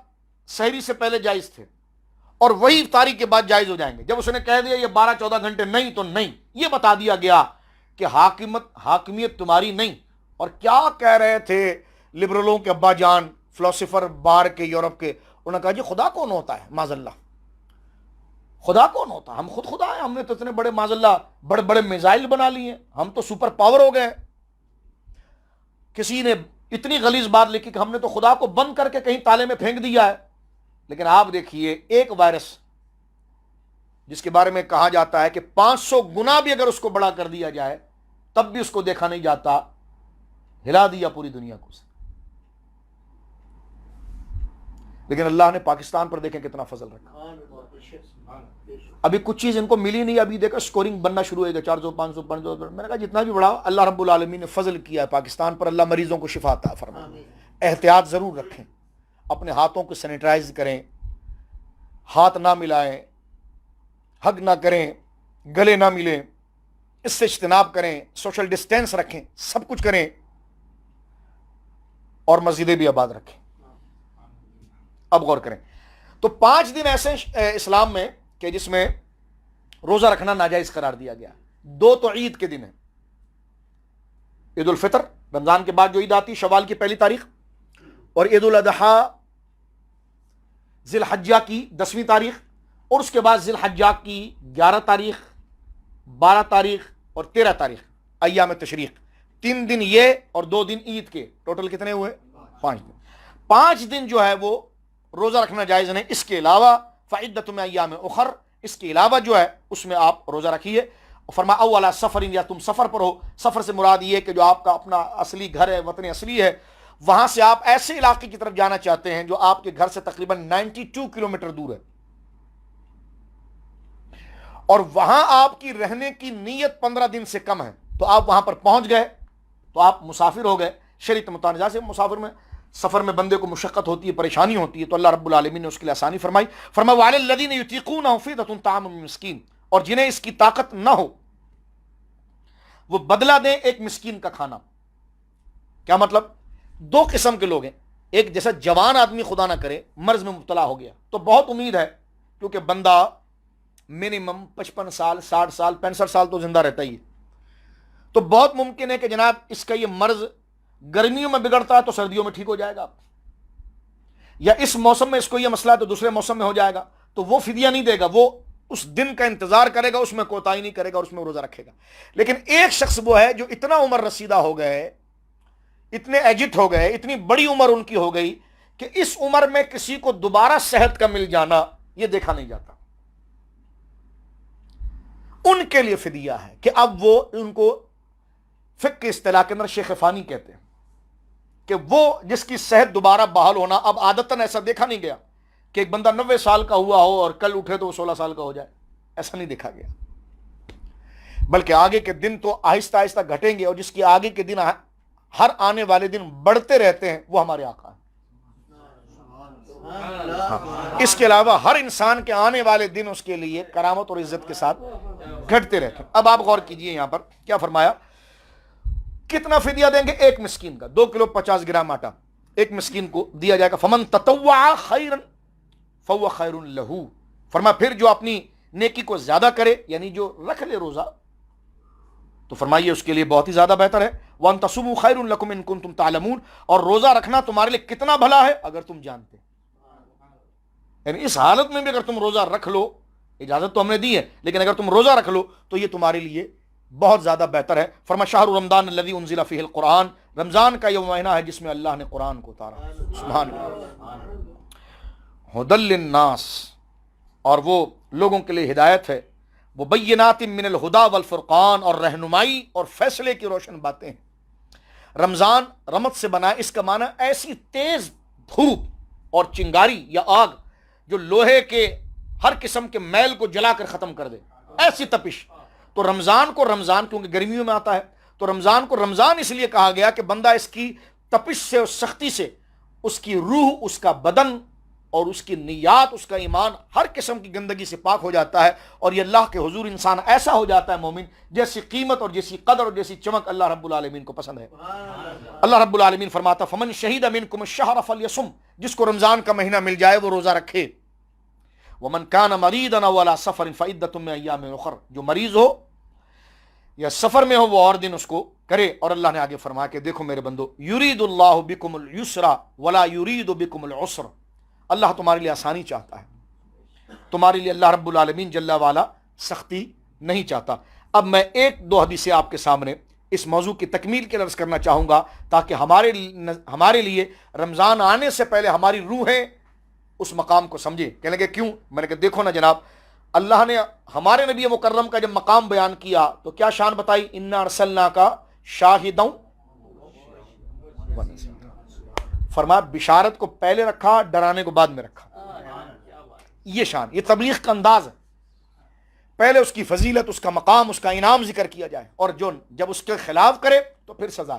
سحری سے پہلے جائز تھے اور وہی افطاری کے بعد جائز ہو جائیں گے۔ جب اس نے کہہ دیا یہ 12-14 گھنٹے نہیں تو نہیں، یہ بتا دیا گیا کہ حاکمیت تمہاری نہیں۔ اور کیا کہہ رہے تھے لبرلوں کے ابا جان، فلسفر باہر کے، یورپ کے، انہوں نے کہا جی خدا کون ہوتا ہے؟ معاذ اللہ، خدا کون ہوتا ہے؟ ہم خود خدا ہیں، ہم نے تو اتنے بڑے معاذ اللہ بڑے بڑے میزائل بنا لیے ہیں، ہم تو سپر پاور ہو گئے۔ کسی نے اتنی غلیظ بات لکھی کہ ہم نے تو خدا کو بند کر کے کہیں تالے میں پھینک دیا ہے۔ لیکن آپ دیکھیے ایک وائرس جس کے بارے میں کہا جاتا ہے کہ 500 گنا بھی اگر اس کو بڑا کر دیا جائے تب بھی اس کو دیکھا نہیں جاتا، ہلا دیا پوری دنیا کو۔ لیکن اللہ نے پاکستان پر دیکھیں کتنا فضل رکھا۔ ابھی کچھ چیز ان کو ملی نہیں، ابھی دیکھا سکورنگ بننا شروع ہوئے گا، 400 500 500۔ میں نے کہا جتنا بھی بڑا اللہ رب العالمین نے فضل کیا ہے پاکستان پر، اللہ مریضوں کو شفا عطا فرمائے۔ احتیاط ضرور رکھیں، اپنے ہاتھوں کو سینیٹائز کریں، ہاتھ نہ ملائیں، ہگ نہ کریں، گلے نہ ملیں، اس سے اجتناب کریں، سوشل ڈسٹینس رکھیں، سب کچھ کریں، اور مسجدیں بھی آباد رکھیں۔ اب غور کریں تو 5 دن ایسے اسلام میں کہ جس میں روزہ رکھنا ناجائز قرار دیا گیا۔ 2 تو عید کے دن ہیں، عید الفطر رمضان کے بعد جو عید آتی شوال کی 1 تاریخ، اور عید الاضحیٰ ذی الحجہ کی 10ویں تاریخ، اور اس کے بعد ذی الحجہ کی 11 تاریخ، 12 تاریخ اور 13 تاریخ ایام تشریق۔ 3 دن یہ اور 2 دن عید کے، ٹوٹل کتنے ہوئے؟ 5 دن۔ 5 دن جو ہے وہ روزہ رکھنا جائز نہیں۔ اس کے علاوہ فعدۃ من ایام اخر، اس کے علاوہ جو ہے اس میں آپ روزہ رکھیے۔ فرما او علی سفر، یا تم سفر پر ہو، سفر سے مراد یہ کہ جو آپ کا اپنا اصلی گھر ہے، وطن اصلی ہے، وہاں سے آپ ایسے علاقے کی طرف جانا چاہتے ہیں جو آپ کے گھر سے تقریباً 92 کلومیٹر دور ہے، اور وہاں آپ کی رہنے کی نیت 15 دن سے کم ہے، تو آپ وہاں پر پہنچ گئے تو آپ مسافر ہو گئے۔ شریعت مطابق سے مسافر میں سفر میں بندے کو مشقت ہوتی ہے، پریشانی ہوتی ہے، تو اللہ رب العالمین نے اس کے لیے آسانی فرمائی۔ فرمایا وعلی الذین یطیقونہ فدیۃ طعام مسکین، اور جنہیں اس کی طاقت نہ ہو وہ بدلہ دیں ایک مسکین کا کھانا۔ کیا مطلب؟ 2 قسم کے لوگ ہیں، ایک جیسا جوان آدمی خدا نہ کرے مرض میں مبتلا ہو گیا تو بہت امید ہے، کیونکہ بندہ منیمم 55 سال 60 سال 65 سال تو زندہ رہتا ہی ہے، تو بہت ممکن ہے کہ جناب اس کا یہ مرض گرمیوں میں بگڑتا ہے تو سردیوں میں ٹھیک ہو جائے گا، یا اس موسم میں اس کو یہ مسئلہ ہے تو دوسرے موسم میں ہو جائے گا، تو وہ فدیہ نہیں دے گا، وہ اس دن کا انتظار کرے گا، اس میں کوتاہی نہیں کرے گا اور اس میں روزہ رکھے گا۔ لیکن ایک شخص وہ ہے جو اتنا عمر رسیدہ ہو گئے، اتنے ایجٹ ہو گئے، اتنی بڑی عمر ان کی ہو گئی کہ اس عمر میں کسی کو دوبارہ صحت کا مل جانا یہ دیکھا نہیں جاتا، ان کے لیے فدیہ ہے کہ اب وہ، ان کو فقہ کی اصطلاح کے اندر شیخ فانی کہتے ہیں، کہ وہ جس کی صحت دوبارہ بحال ہونا، اب عادتاً ایسا دیکھا نہیں گیا کہ ایک بندہ 90 سال کا ہوا ہو اور کل اٹھے تو وہ 16 سال کا ہو جائے، ایسا نہیں دیکھا گیا، بلکہ آگے کے دن تو آہستہ آہستہ گھٹیں گے، اور جس کی آگے کے دن ہر آنے والے دن بڑھتے رہتے ہیں وہ ہمارے آقا ہیں۔ اس کے علاوہ ہر انسان کے آنے والے دن اس کے لیے کرامت اور عزت کے ساتھ گھٹتے رہتے ہیں۔ اب آپ غور کیجئے یہاں پر کیا فرمایا، کتنا فدیہ دیں گے؟ 1 مسکین کا، 2 کلو 50 گرام آٹا 1 مسکین کو دیا جائے گا۔ فمن تطوع خیرا فهو خیر له، فرمایا پھر جو اپنی نیکی کو زیادہ کرے، یعنی جو رکھ لے روزہ، تو فرمائیے اس کے لیے بہت ہی زیادہ بہتر ہے۔ وان تصوموا خیر لکم ان کنتم تعلمون، اور روزہ رکھنا تمہارے لیے کتنا بھلا ہے اگر تم جانتے۔ یعنی اس حالت میں بھی اگر تم روزہ رکھ لو، اجازت تو ہم نے دی ہے، لیکن اگر تم روزہ رکھ لو تو یہ تمہارے لیے بہت زیادہ بہتر ہے۔ فرمایا شہر رمضان الذی انزل فیہ القرآن، رمضان کا یہ مہینہ ہے جس میں اللہ نے قرآن کو اتارا، سبحان اللہ، ھدی للناس، اور وہ لوگوں کے لیے ہدایت ہے، مبینات من الہدی والفرقان، اور رہنمائی اور فیصلے کی روشن باتیں ہیں۔ رمضان رمت سے بنا ہے، اس کا معنی ایسی تیز دھوپ اور چنگاری یا آگ جو لوہے کے ہر قسم کے میل کو جلا کر ختم کر دے، ایسی تپش۔ تو رمضان کو رمضان، کیونکہ گرمیوں میں آتا ہے، تو رمضان کو رمضان اس لیے کہا گیا کہ بندہ اس کی تپش سے اور سختی سے اس کی روح، اس کا بدن اور اس کی نیات، اس کا ایمان ہر قسم کی گندگی سے پاک ہو جاتا ہے، اور یہ اللہ کے حضور انسان ایسا ہو جاتا ہے مومن جیسی قیمت اور جیسی قدر اور جیسی چمک اللہ رب العالمین کو پسند ہے۔ اللہ رب العالمین فرماتا فمن شہید منکم الشہر فلیصم، جس کو رمضان کا مہینہ مل جائے وہ روزہ رکھے، ومن کان مریضا او علی سفر فعدۃ من ایام اخر، جو مریض ہو یا سفر میں ہو وہ اور دن اس کو کرے۔ اور اللہ نے آگے فرمایا کہ دیکھو میرے بندو، یرید اللہ بکم اليسر ولا یرید بکم العسر، اللہ تمہارے لیے آسانی چاہتا ہے، تمہارے لیے اللہ رب العالمین جل والا سختی نہیں چاہتا۔ اب میں ایک دو حدیثیں آپ کے سامنے اس موضوع کی تکمیل کے عرض کرنا چاہوں گا تاکہ ہمارے لیے رمضان آنے سے پہلے ہماری روحیں اس مقام کو سمجھیں۔ کہنے لگے کیوں؟ میں نے کہا دیکھو نا جناب، اللہ نے ہمارے نبی مکرم کا جب مقام بیان کیا تو کیا شان بتائی؟ انا ارسلناک شاہدا، فرمایا بشارت کو پہلے رکھا، ڈرانے کو بعد میں رکھا۔ یہ شان، یہ تبلیغ کا انداز ہے، پہلے اس کی فضیلت، اس کا مقام، اس کا انعام ذکر کیا جائے، اور جو جب اس کے خلاف کرے تو پھر سزا۔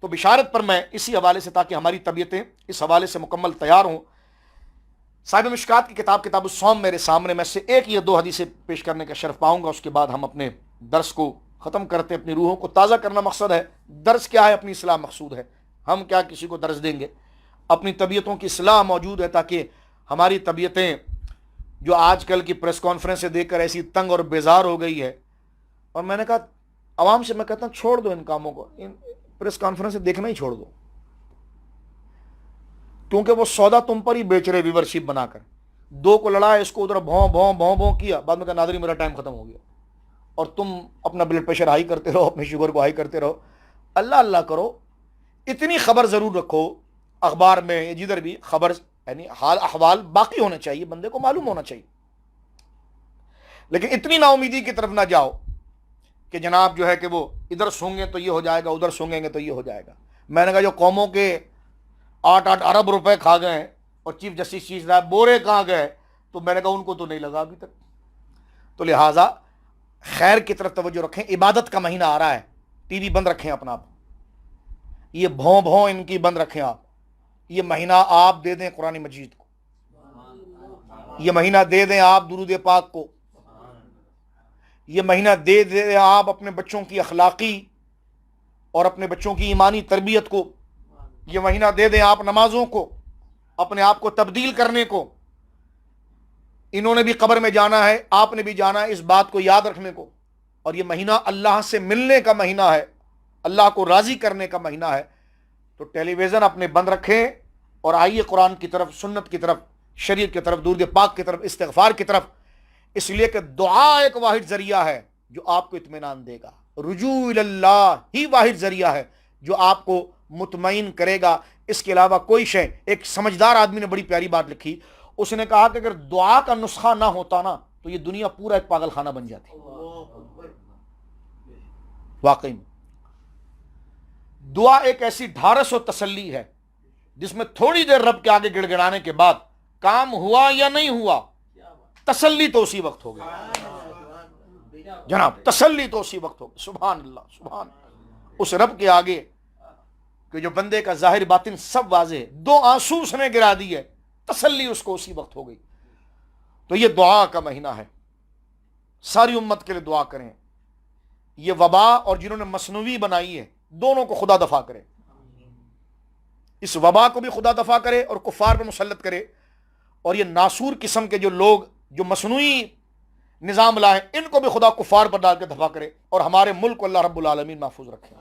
تو بشارت پر میں اسی حوالے سے، تاکہ ہماری طبیعتیں اس حوالے سے مکمل تیار ہوں، صاحب مشکات کی کتاب الصوم میرے سامنے، میں سے ایک یا دو حدیثیں پیش کرنے کا شرف پاؤں گا، اس کے بعد ہم اپنے درس کو ختم کرتے ہیں۔ اپنی روحوں کو تازہ کرنا مقصد ہے، درس کیا ہے؟ اپنی اصلاح مقصود ہے۔ ہم کیا کسی کو درس دیں گے؟ اپنی طبیعتوں کی اصلاح موجود ہے، تاکہ ہماری طبیعتیں جو آج کل کی پریس کانفرنسیں دیکھ کر ایسی تنگ اور بیزار ہو گئی ہے، اور میں نے کہا عوام سے، میں کہتا ہوں چھوڑ دو ان کاموں کو، ان پریس کانفرنسیں دیکھنا ہی چھوڑ دو، کیونکہ وہ سودا تم پر ہی بیچ رہے، ویورشپ بنا کر۔ دو کو لڑا ہے، اس کو ادھر بھوں بھوں بھوں بھوں کیا، بعد میں کہا ناظرین میرا ٹائم ختم ہو گیا، اور تم اپنا بلڈ پریشر ہائی کرتے رہو، اپنی شوگر کو ہائی کرتے رہو۔ اللہ اللہ کرو، اتنی خبر ضرور رکھو اخبار میں، جدھر بھی خبر، یعنی حال احوال باقی ہونا چاہیے، بندے کو معلوم ہونا چاہیے، لیکن اتنی نا امیدی کی طرف نہ جاؤ کہ جناب جو ہے کہ وہ ادھر سونگیں تو یہ ہو جائے گا، ادھر سونگیں گے تو یہ ہو جائے گا۔ میں نے کہا جو قوموں کے 8 ارب روپے کھا گئے ہیں، اور چیف جسٹس چیز صاحب بورے کہاں گئے، تو میں نے کہا ان کو تو نہیں لگا ابھی تک۔ تو لہٰذا خیر کی طرف توجہ رکھیں، عبادت کا مہینہ آ رہا ہے، ٹی وی بند رکھیں اپنا، آپ یہ بھوں بھوں ان کی بند رکھیں، آپ یہ مہینہ آپ دے دیں قرآن مجید کو، یہ مہینہ دے دیں آپ درود پاک کو، یہ مہینہ دے دیں آپ اپنے بچوں کی اخلاقی اور اپنے بچوں کی ایمانی تربیت کو، یہ مہینہ دے دیں آپ نمازوں کو، اپنے آپ کو تبدیل کرنے کو۔ انہوں نے بھی قبر میں جانا ہے، آپ نے بھی جانا ہے، اس بات کو یاد رکھنے کو۔ اور یہ مہینہ اللہ سے ملنے کا مہینہ ہے، اللہ کو راضی کرنے کا مہینہ ہے۔ تو ٹیلی ویژن اپنے بند رکھیں اور آئیے قرآن کی طرف، سنت کی طرف، شریعت کی طرف، درود پاک کی طرف، استغفار کی طرف، اس لیے کہ دعا ایک واحد ذریعہ ہے جو آپ کو اطمینان دے گا، رجوع اللہ ہی واحد ذریعہ ہے جو آپ کو مطمئن کرے گا، اس کے علاوہ کوئی شے۔ ایک سمجھدار آدمی نے بڑی پیاری بات لکھی، اس نے کہا کہ اگر دعا کا نسخہ نہ ہوتا نا تو یہ دنیا پورا ایک پاگل خانہ بن جاتی۔ واقعی میں دعا ایک ایسی ڈھارس و تسلی ہے جس میں تھوڑی دیر رب کے آگے گڑ گڑانے کے بعد کام ہوا یا نہیں ہوا، تسلی تو اسی وقت ہوگی جناب، تسلی تو اسی وقت ہوگی۔ سبحان اللہ، سبحان اللہ۔ اس رب کے آگے کہ جو بندے کا ظاہر باطن سب واضح ہے، 2 آنسو اس نے گرا دی ہے، تسلی اس کو اسی وقت ہو گئی۔ تو یہ دعا کا مہینہ ہے، ساری امت کے لیے دعا کریں۔ یہ وبا اور جنہوں نے مصنوعی بنائی ہے، دونوں کو خدا دفع کرے، اس وبا کو بھی خدا دفع کرے اور کفار پہ مسلط کرے، اور یہ ناسور قسم کے جو لوگ جو مصنوعی نظام لائیں ان کو بھی خدا کفار پر ڈال کے دفع کرے، اور ہمارے ملک کو اللہ رب العالمین محفوظ رکھے،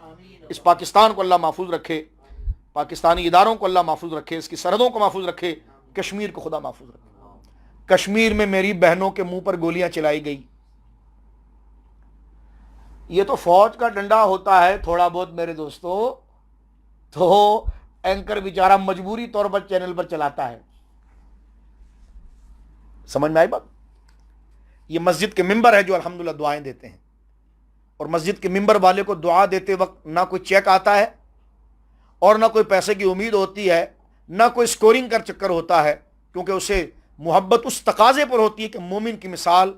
اس پاکستان کو اللہ محفوظ رکھے، پاکستانی اداروں کو اللہ محفوظ رکھے، اس کی سرحدوں کو محفوظ رکھے، کشمیر کو خدا محفوظ رکھے۔ کشمیر میں میری بہنوں کے منہ پر گولیاں چلائی گئی. یہ تو فوج کا ڈنڈا ہوتا ہے تھوڑا بہت میرے دوستو، تو اینکر بیچارہ مجبوری طور پر چینل پر چلاتا ہے. سمجھ میں آئی بات؟ یہ مسجد کے ممبر ہے جو الحمدللہ دعائیں دیتے ہیں، اور مسجد کے ممبر والے کو دعا دیتے وقت نہ کوئی چیک آتا ہے اور نہ کوئی پیسے کی امید ہوتی ہے، نہ کوئی سکورنگ کا چکر ہوتا ہے، کیونکہ اسے محبت اس تقاضے پر ہوتی ہے کہ مومن کی مثال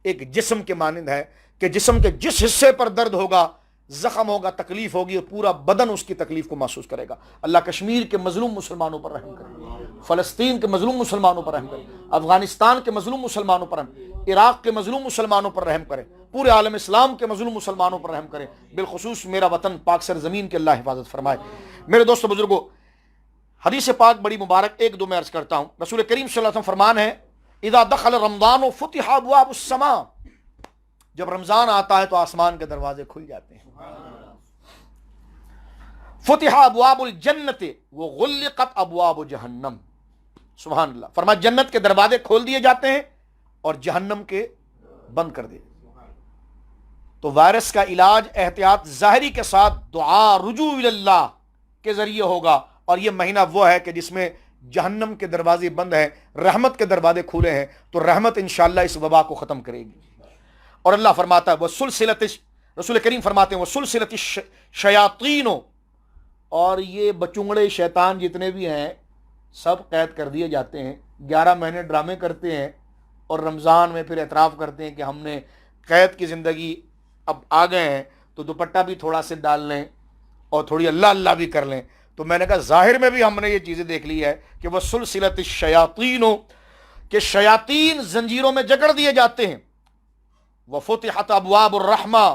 ایک جسم کے مانند ہے کہ جسم کے جس حصے پر درد ہوگا، زخم ہوگا، تکلیف ہوگی، پورا بدن اس کی تکلیف کو محسوس کرے گا. اللہ کشمیر کے مظلوم مسلمانوں پر رحم کرے، فلسطین کے مظلوم مسلمانوں پر رحم کرے، افغانستان کے مظلوم مسلمانوں پر رحم کرے، عراق کے مظلوم مسلمانوں پر رحم کرے، پورے عالم اسلام کے مظلوم مسلمانوں پر رحم کرے، بالخصوص میرا وطن پاک سرزمین کے اللہ حفاظت فرمائے. میرے دوستو بزرگوں، حدیث پاک بڑی مبارک، ایک دو میں عرض کرتا ہوں. رسول کریم صلی اللہ علیہ وسلم فرمان ہے اذا دخل رمضان فتح ابواب السماء، جب رمضان آتا ہے تو آسمان کے دروازے کھل جاتے ہیں. فتح ابواب الجنت وغلقت ابواب جہنم، سبحان اللہ. فرمایا جنت کے دروازے کھول دیے جاتے ہیں اور جہنم کے بند کر دیے. تو وائرس کا علاج احتیاط ظاہری کے ساتھ دعا، رجوع اللہ کے ذریعے ہوگا، اور یہ مہینہ وہ ہے کہ جس میں جہنم کے دروازے بند ہیں، رحمت کے دروازے کھلے ہیں، تو رحمت انشاءاللہ اس وبا کو ختم کرے گی. اور اللہ فرماتا ہے وسلسلۃ، رسول کریم فرماتے ہیں وسلسلۃ الشیاطین، اور یہ بچونگڑے شیطان جتنے بھی ہیں سب قید کر دیے جاتے ہیں. 11 مہینے ڈرامے کرتے ہیں اور رمضان میں پھر اعتراف کرتے ہیں کہ ہم نے قید کی زندگی اب آ گئے ہیں تو دوپٹہ بھی تھوڑا سے ڈال لیں اور تھوڑی اللہ اللہ بھی کر لیں. تو میں نے کہا ظاہر میں بھی ہم نے یہ چیزیں دیکھ لی ہے کہ وہ سلسلۃ الشیاطین، کہ شیاطین زنجیروں میں جکڑ دیے جاتے ہیں. وفتحت ابواب الرحمہ،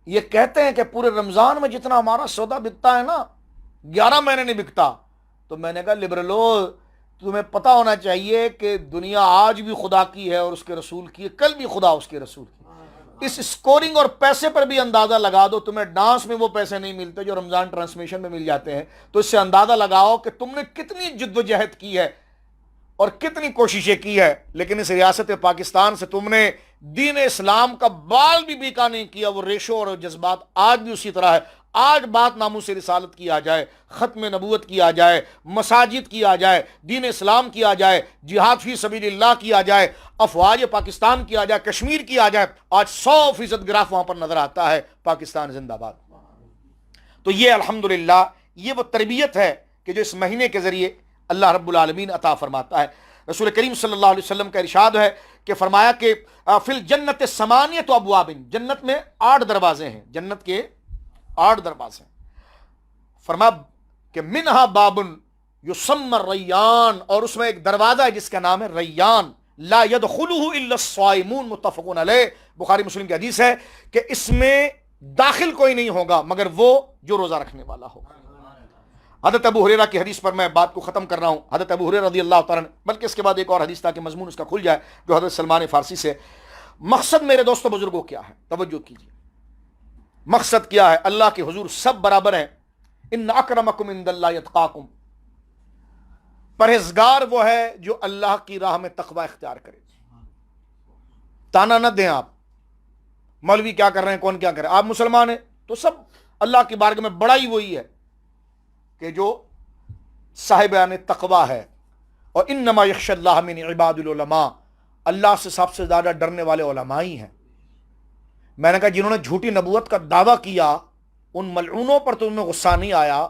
یہ کہتے ہیں کہ پورے رمضان میں جتنا ہمارا سودا بکتا ہے نا 11 مہینے نہیں بکتا. تو میں نے کہا لبرلو، تمہیں پتہ ہونا چاہیے کہ دنیا آج بھی خدا کی ہے اور اس کے رسول کی ہے، کل بھی خدا اس کے رسول کی. اس سکورنگ اور پیسے پر بھی اندازہ لگا دو. تمہیں ڈانس میں وہ پیسے نہیں ملتے جو رمضان ٹرانسمیشن میں مل جاتے ہیں، تو اس سے اندازہ لگاؤ کہ تم نے کتنی جد و جہد کی ہے اور کتنی کوششیں کی ہے، لیکن اس ریاست پاکستان سے تم نے دین اسلام کا بال بھی بیکا نہیں کیا. وہ ریشو اور جذبات آج بھی اسی طرح ہے. آج بات ناموس رسالت کی آ جائے، ختم نبوت کی آ جائے، مساجد کی آ جائے، دین اسلام کی آ جائے، جہاد فی سبیل اللہ کی آ جائے، افواج پاکستان کی آ جائے، کشمیر کی آ جائے، آج 100% گراف وہاں پر نظر آتا ہے پاکستان زندہ باد. تو یہ الحمدللہ یہ وہ تربیت ہے کہ جو اس مہینے کے ذریعے اللہ رب العالمین عطا فرماتا ہے. رسول کریم صلی اللہ علیہ وسلم کا ارشاد ہے کہ فرمایا کہ فی الجنت ثمانیۃ ابواب، جنت میں 8 دروازے ہیں، جنت کے 8 دروازے ہیں. فرمایا کہ منہا باب یسمى الریان، اور اس میں ایک دروازہ ہے جس کا نام ہے ریان، لا يدخلہ الا الصائمون، متفق علیہ. بخاری مسلم کی حدیث ہے کہ اس میں داخل کوئی نہیں ہوگا مگر وہ جو روزہ رکھنے والا ہوگا. حضرت ابو ہریرہ کی حدیث پر میں بات کو ختم کر رہا ہوں. حضرت ابو ہریرہ رضی اللہ تعالیٰ عنہ، بلکہ اس کے بعد ایک اور حدیث تاکہ مضمون اس کا کھل جائے جو حضرت سلمان فارسی سے. مقصد میرے دوستو بزرگوں کیا ہے؟ توجہ کیجیے. مقصد کیا ہے؟ اللہ کے حضور سب برابر ہیں. ان اکرمکم عند اللہ اتقاکم، پرہیزگار وہ ہے جو اللہ کی راہ میں تقوی اختیار کرے. تانا نہ دیں آپ مولوی کیا کر رہے ہیں، کون کیا کر رہے ہیں. آپ مسلمان ہیں تو سب اللہ کی بارگاہ میں بڑائی وہی ہے کہ جو صاحبان تقوی ہے. اور انما یخشی اللہ من عباد العلماء، اللہ سے سب سے زیادہ ڈرنے والے علماء ہی ہیں. میں نے کہا جنہوں نے جھوٹی نبوت کا دعویٰ کیا ان ملعونوں پر تمہیں غصہ نہیں آیا،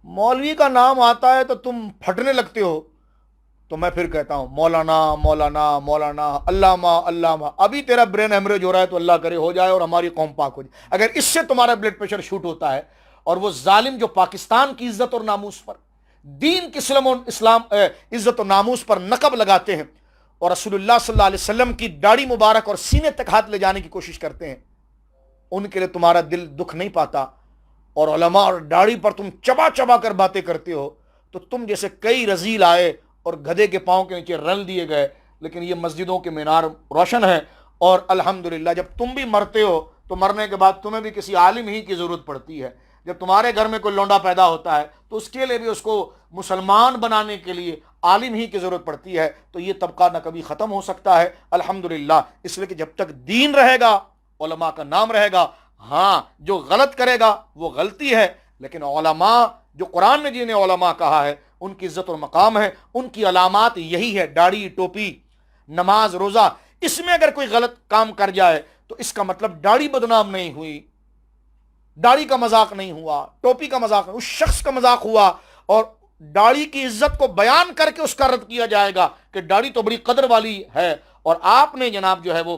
مولوی کا نام آتا ہے تو تم پھٹنے لگتے ہو. تو میں پھر کہتا ہوں مولانا مولانا مولانا، علامہ علامہ. ابھی تیرا برین ہیمریج ہو رہا ہے تو اللہ کرے ہو جائے اور ہماری قوم پاک ہو جائے. اگر اس سے تمہارا بلڈ پریشر شوٹ ہوتا ہے، اور وہ ظالم جو پاکستان کی عزت اور ناموس پر، دین کی اسلام عزت و ناموس پر نقب لگاتے ہیں اور رسول اللہ صلی اللہ علیہ وسلم کی داڑھی مبارک اور سینے تک ہاتھ لے جانے کی کوشش کرتے ہیں، ان کے لیے تمہارا دل دکھ نہیں پاتا. اور علماء اور داڑھی پر تم چبا چبا کر باتیں کرتے ہو تو تم جیسے کئی رذیل آئے اور گدھے کے پاؤں کے نیچے رل دیے گئے. لیکن یہ مسجدوں کے مینار روشن ہیں، اور الحمدللہ جب تم بھی مرتے ہو تو مرنے کے بعد تمہیں بھی کسی عالم ہی کی ضرورت پڑتی ہے. جب تمہارے گھر میں کوئی لونڈا پیدا ہوتا ہے تو اس کے لیے بھی اس کو مسلمان بنانے کے لیے عالم ہی کی ضرورت پڑتی ہے. تو یہ طبقہ نہ کبھی ختم ہو سکتا ہے الحمدللہ، اس لیے کہ جب تک دین رہے گا علماء کا نام رہے گا. ہاں جو غلط کرے گا وہ غلطی ہے، لیکن علماء جو قرآن نے جنہیں علماء کہا ہے ان کی عزت اور مقام ہے، ان کی علامات یہی ہے، داڑھی، ٹوپی، نماز، روزہ. اس میں اگر کوئی غلط کام کر جائے تو اس کا مطلب داڑھی بدنام نہیں ہوئی، داڑھی کا مذاق نہیں ہوا، ٹوپی کا مذاق نہیں، اس شخص کا مذاق ہوا. اور داڑھی کی عزت کو بیان کر کے اس کا رد کیا جائے گا کہ داڑھی تو بڑی قدر والی ہے اور آپ نے جناب جو ہے وہ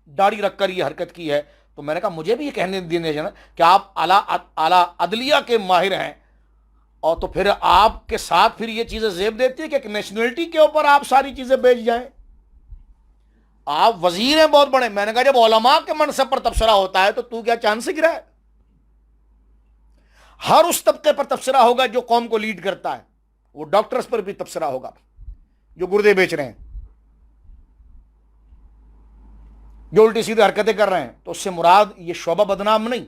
داڑھی رکھ کر یہ حرکت کی ہے. تو میں نے کہا مجھے بھی یہ کہنے دینے کہ آپ اعلیٰ عدلیہ کے ماہر ہیں، اور تو پھر آپ کے ساتھ پھر یہ چیزیں زیب دیتی ہے کہ ایک نیشنلٹی کے اوپر آپ ساری چیزیں بیچ جائیں. آپ وزیر ہیں بہت بڑے. میں نے کہا جب علماء کے منصب پر تبصرہ ہوتا ہے تو کیا چاند سے گرا ہے؟ ہر اس طبقے پر تبصرہ ہوگا جو قوم کو لیڈ کرتا ہے. وہ ڈاکٹرز پر بھی تبصرہ ہوگا جو گردے بیچ رہے ہیں، جو الٹی سیدھی حرکتیں کر رہے ہیں. تو اس سے مراد یہ شعبہ بدنام نہیں،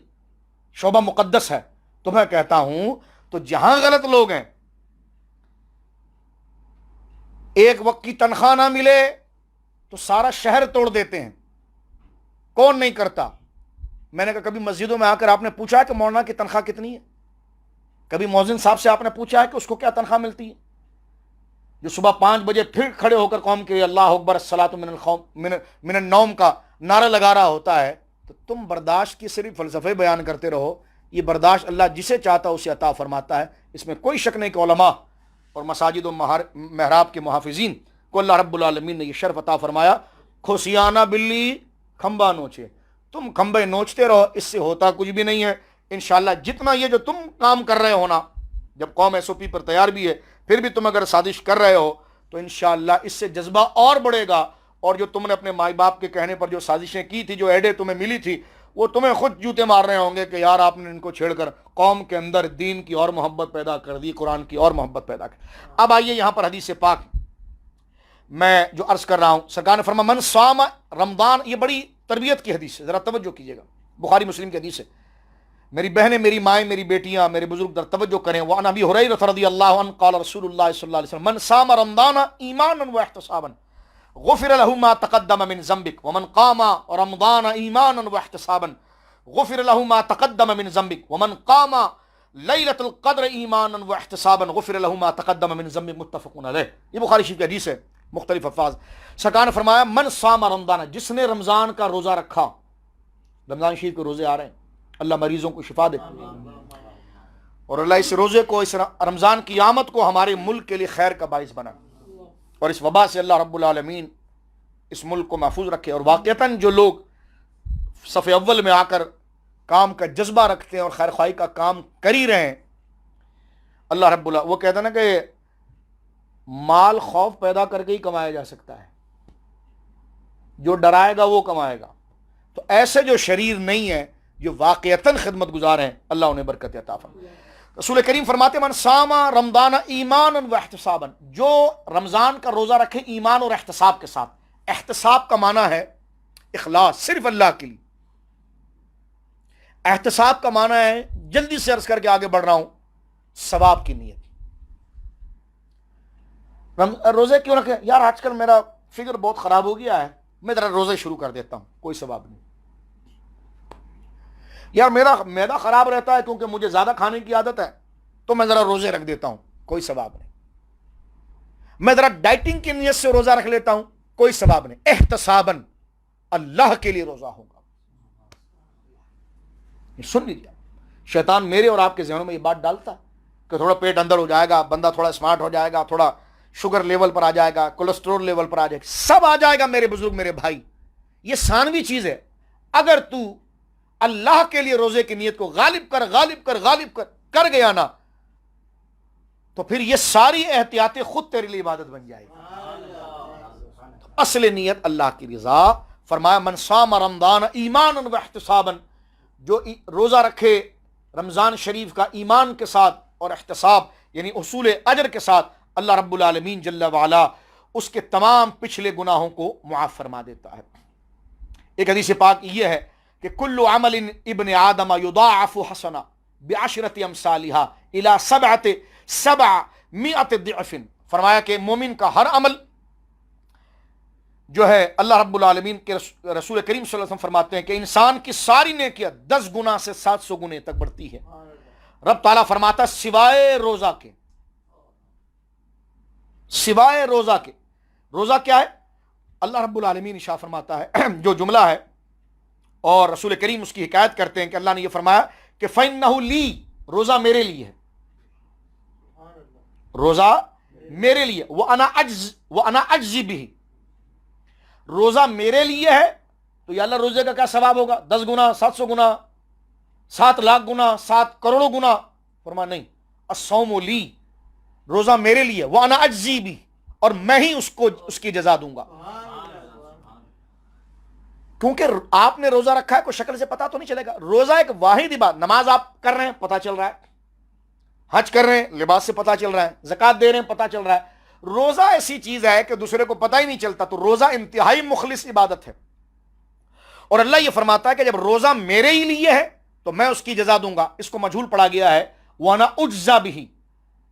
شعبہ مقدس ہے. تو میں کہتا ہوں تو جہاں غلط لوگ ہیں، ایک وقت کی تنخواہ نہ ملے تو سارا شہر توڑ دیتے ہیں. کون نہیں کرتا؟ میں نے کہا کبھی مسجدوں میں آ کر آپ نے پوچھا کہ مولانا کی تنخواہ کتنی ہے؟ کبھی مؤذن صاحب سے آپ نے پوچھا ہے کہ اس کو کیا تنخواہ ملتی ہے؟ جو صبح 5 بجے پھر کھڑے ہو کر قوم کے اللہ اکبر الصلاۃ من النوم کا نعرہ لگا رہا ہوتا ہے. تو تم برداشت کی صرف فلسفے بیان کرتے رہو. یہ برداشت اللہ جسے چاہتا ہے اسے عطا فرماتا ہے. اس میں کوئی شک نہیں کہ علماء اور مساجد و محراب کے محافظین کو اللہ رب العالمین نے یہ شرف عطا فرمایا. کھوسیانہ بلی کھمبا نوچے، تم کھمبے نوچتے رہو، اس سے ہوتا کچھ بھی نہیں ہے. انشاءاللہ جتنا یہ جو تم کام کر رہے ہو نا، جب قوم ایس او پی پر تیار بھی ہے پھر بھی تم اگر سازش کر رہے ہو تو انشاءاللہ اس سے جذبہ اور بڑھے گا. اور جو تم نے اپنے مائی باپ کے کہنے پر جو سازشیں کی تھی، جو ایڈیں تمہیں ملی تھی، وہ تمہیں خود جوتے مار رہے ہوں گے کہ یار آپ نے ان کو چھیڑ کر قوم کے اندر دین کی اور محبت پیدا کر دی، قرآن کی اور محبت پیدا کر. اب آئیے یہاں پر حدیث پاک میں جو عرض کر رہا ہوں، سرکار نے فرمایا من صام رمضان، یہ بڑی تربیت کی حدیث ہے، ذرا توجہ کیجیے گا، بخاری مسلم کی حدیث ہے. میری بہنیں، میری مائیں، میری بیٹیاں، میرے بزرگ در توجہ کریں. وعن ابی ہریرہ رضی اللہ عنہ قال رسول اللہ صلی اللہ علیہ وسلم من صام رمضان ایمانا واحتسابا غفر له ما تقدم من ذنبك ومن قام رمضان ایمانا واحتسابا غفر له ما تقدم من ذنبك ومن قام لیلۃ القدر ایمانا واحتسابا غفر له ما تقدم من ذنبك متفق علیہ. یہ بخاری شریف کی حدیث ہے، مختلف الفاظ. سرکار نے فرمایا من صام رمضان، جس نے رمضان کا روزہ رکھا. رمضان شریف کے روزے آ رہے ہیں، اللہ مریضوں کو شفا دے، اور اللہ اس روزے کو، اس رمضان کی آمد کو ہمارے ملک کے لیے خیر کا باعث بنا، اور اس وبا سے اللہ رب العالمین اس ملک کو محفوظ رکھے. اور واقعتاً جو لوگ صف اول میں آ کر کام کا جذبہ رکھتے ہیں اور خیر خواہی کا کام کر ہی رہے ہیں، اللہ رب وہ کہتا ہے نا کہ مال خوف پیدا کر کے ہی کمایا جا سکتا ہے، جو ڈرائے گا وہ کمائے گا. تو ایسے جو شریر نہیں ہے، جو واقعتاً خدمت گزار ہیں، اللہ انہیں برکت عطا فرمائے. رسول کریم فرماتے من صام رمضان ایمانا واحتسابا، جو رمضان کا روزہ رکھے ایمان اور احتساب کے ساتھ. احتساب کا معنی ہے اخلاص، صرف اللہ کے لیے. احتساب کا معنی ہے، جلدی سے عرض کر کے آگے بڑھ رہا ہوں، ثواب کی نیت. روزے کیوں رکھے؟ یار آج کل میرا فگر بہت خراب ہو گیا ہے، میں ذرا روزے شروع کر دیتا ہوں، کوئی ثواب نہیں. یار میرا معدہ خراب رہتا ہے کیونکہ مجھے زیادہ کھانے کی عادت ہے، تو میں ذرا روزے رکھ دیتا ہوں، کوئی ثواب نہیں. میں ذرا ڈائٹنگ کی نیت سے روزہ رکھ لیتا ہوں، کوئی ثواب نہیں. احتساباً، اللہ کے لیے روزہ ہوگا. سن لیجیے، شیطان میرے اور آپ کے ذہنوں میں یہ بات ڈالتا ہے کہ تھوڑا پیٹ اندر ہو جائے گا، بندہ تھوڑا اسمارٹ ہو جائے گا، تھوڑا شوگر لیول پر آ جائے گا، کولیسٹرول لیول پر آ جائے گا، سب آ جائے گا. میرے بزرگ، میرے بھائی، یہ ثانوی چیز ہے. اگر تو اللہ کے لیے روزے کی نیت کو غالب کر گیا نا، تو پھر یہ ساری احتیاطیں خود تیرے لیے عبادت بن جائے گی. اصل نیت اللہ کی رضا. فرمایا من صام رمضان ایمانا واحتسابا، جو روزہ رکھے رمضان شریف کا ایمان کے ساتھ اور احتساب یعنی اصول اجر کے ساتھ، اللہ رب العالمین جل وعلا اس کے تمام پچھلے گناہوں کو معاف فرما دیتا ہے. ایک حدیث پاک یہ ہے کہ کل عمل ابن آدم یضاعف حسنا، بعشرۃ امثالھا الی سبعمائۃ ضعف، فرمایا کہ مومن کا ہر عمل جو ہے اللہ رب العالمین کے رسول کریم صلی اللہ علیہ وسلم فرماتے ہیں کہ انسان کی ساری نیکیاں 10 گنا سے 700 گنے تک بڑھتی ہے. رب تعالیٰ فرماتا ہے سوائے روزہ کے، سوائے روزہ کے. روزہ کیا ہے؟ اللہ رب العالمین ارشاد فرماتا ہے جو جملہ ہے اور رسول کریم اس کی حکایت کرتے ہیں کہ اللہ نے یہ فرمایا کہ فَإِنَّهُ لِي، روزہ میرے لیے ہے، روزہ میرے لیے، وَأَنَا أَجْزِي بِهِ، روزہ میرے لیے ہے تو یا اللہ روزے کا کیا ثواب ہوگا؟ 10 گنا، 700 گنا، 7 لاکھ گنا، 7 کروڑوں گنا؟ فرمایا نہیں، الصوم لی، روزہ میرے لیے، وَأَنَا أَجْزِي بِهِ، اور میں ہی اس کی جزا دوں گا. کیونکہ آپ نے روزہ رکھا ہے، کوئی شکل سے پتا تو نہیں چلے گا. روزہ ایک واحد بات، نماز آپ کر رہے ہیں پتا چل رہا ہے، حج کر رہے ہیں لباس سے پتا چل رہا ہے، زکات دے رہے ہیں پتا چل رہا ہے. روزہ ایسی چیز ہے کہ دوسرے کو پتہ ہی نہیں چلتا. تو روزہ انتہائی مخلص عبادت ہے، اور اللہ یہ فرماتا ہے کہ جب روزہ میرے ہی لیے ہے تو میں اس کی جزا دوں گا. اس کو مجہول پڑھا گیا ہے وَأَنَا أُجْزَى بِهِ.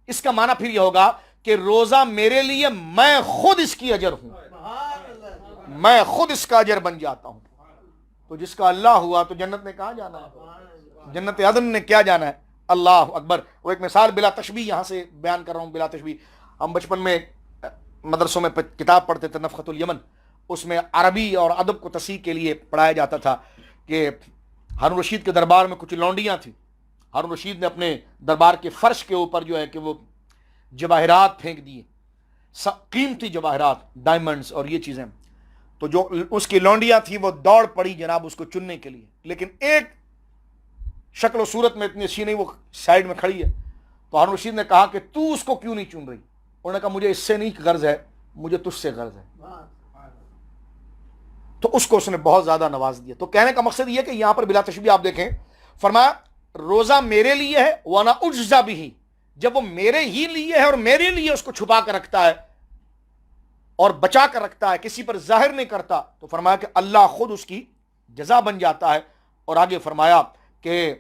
اس کا معنی پھر یہ ہوگا کہ روزہ میرے لیے، میں خود اس کی اجر ہوں، میں خود اس کا اجر بن جاتا ہوں. تو جس کا اللہ ہوا تو جنت میں کہاں جانا ہے؟ جنت عدن نے کیا جانا ہے؟ اللہ اکبر. وہ ایک مثال بلا تشبیہ یہاں سے بیان کر رہا ہوں، بلا تشبیہ. ہم بچپن میں مدرسوں میں کتاب پڑھتے تھے نفخۃ الیمن، اس میں عربی اور ادب کو تصحیح کے لیے پڑھایا جاتا تھا کہ ہارون رشید کے دربار میں کچھ لونڈیاں تھیں. ہارون رشید نے اپنے دربار کے فرش کے اوپر جو ہے کہ وہ جواہرات پھینک دیے، قیمتی جواہرات، ڈائمنڈز اور یہ چیزیں. تو جو اس کی لونڈیاں تھیں وہ دوڑ پڑی جناب اس کو چننے کے لیے، لیکن ایک شکل و صورت میں اتنی اچھی نہیں، وہ سائیڈ میں کھڑی ہے. تو ہارون رشید نے کہا کہ تو اس کو کیوں نہیں چن رہی؟ انہوں نے کہا مجھے اس سے نہیں غرض ہے، مجھے تجھ سے غرض ہے. تو اس کو اس نے بہت زیادہ نواز دیا. تو کہنے کا مقصد یہ کہ یہاں پر بلا تشبیہ آپ دیکھیں، فرمایا روزہ میرے لیے ہے، وَأَنَا أُجْزَى بِهِ، جب وہ میرے ہی لیے ہے اور میرے لیے اس کو چھپا کر رکھتا ہے اور بچا کر رکھتا ہے، کسی پر ظاہر نہیں کرتا، تو فرمایا کہ اللہ خود اس کی جزا بن جاتا ہے. اور آگے فرمایا کہ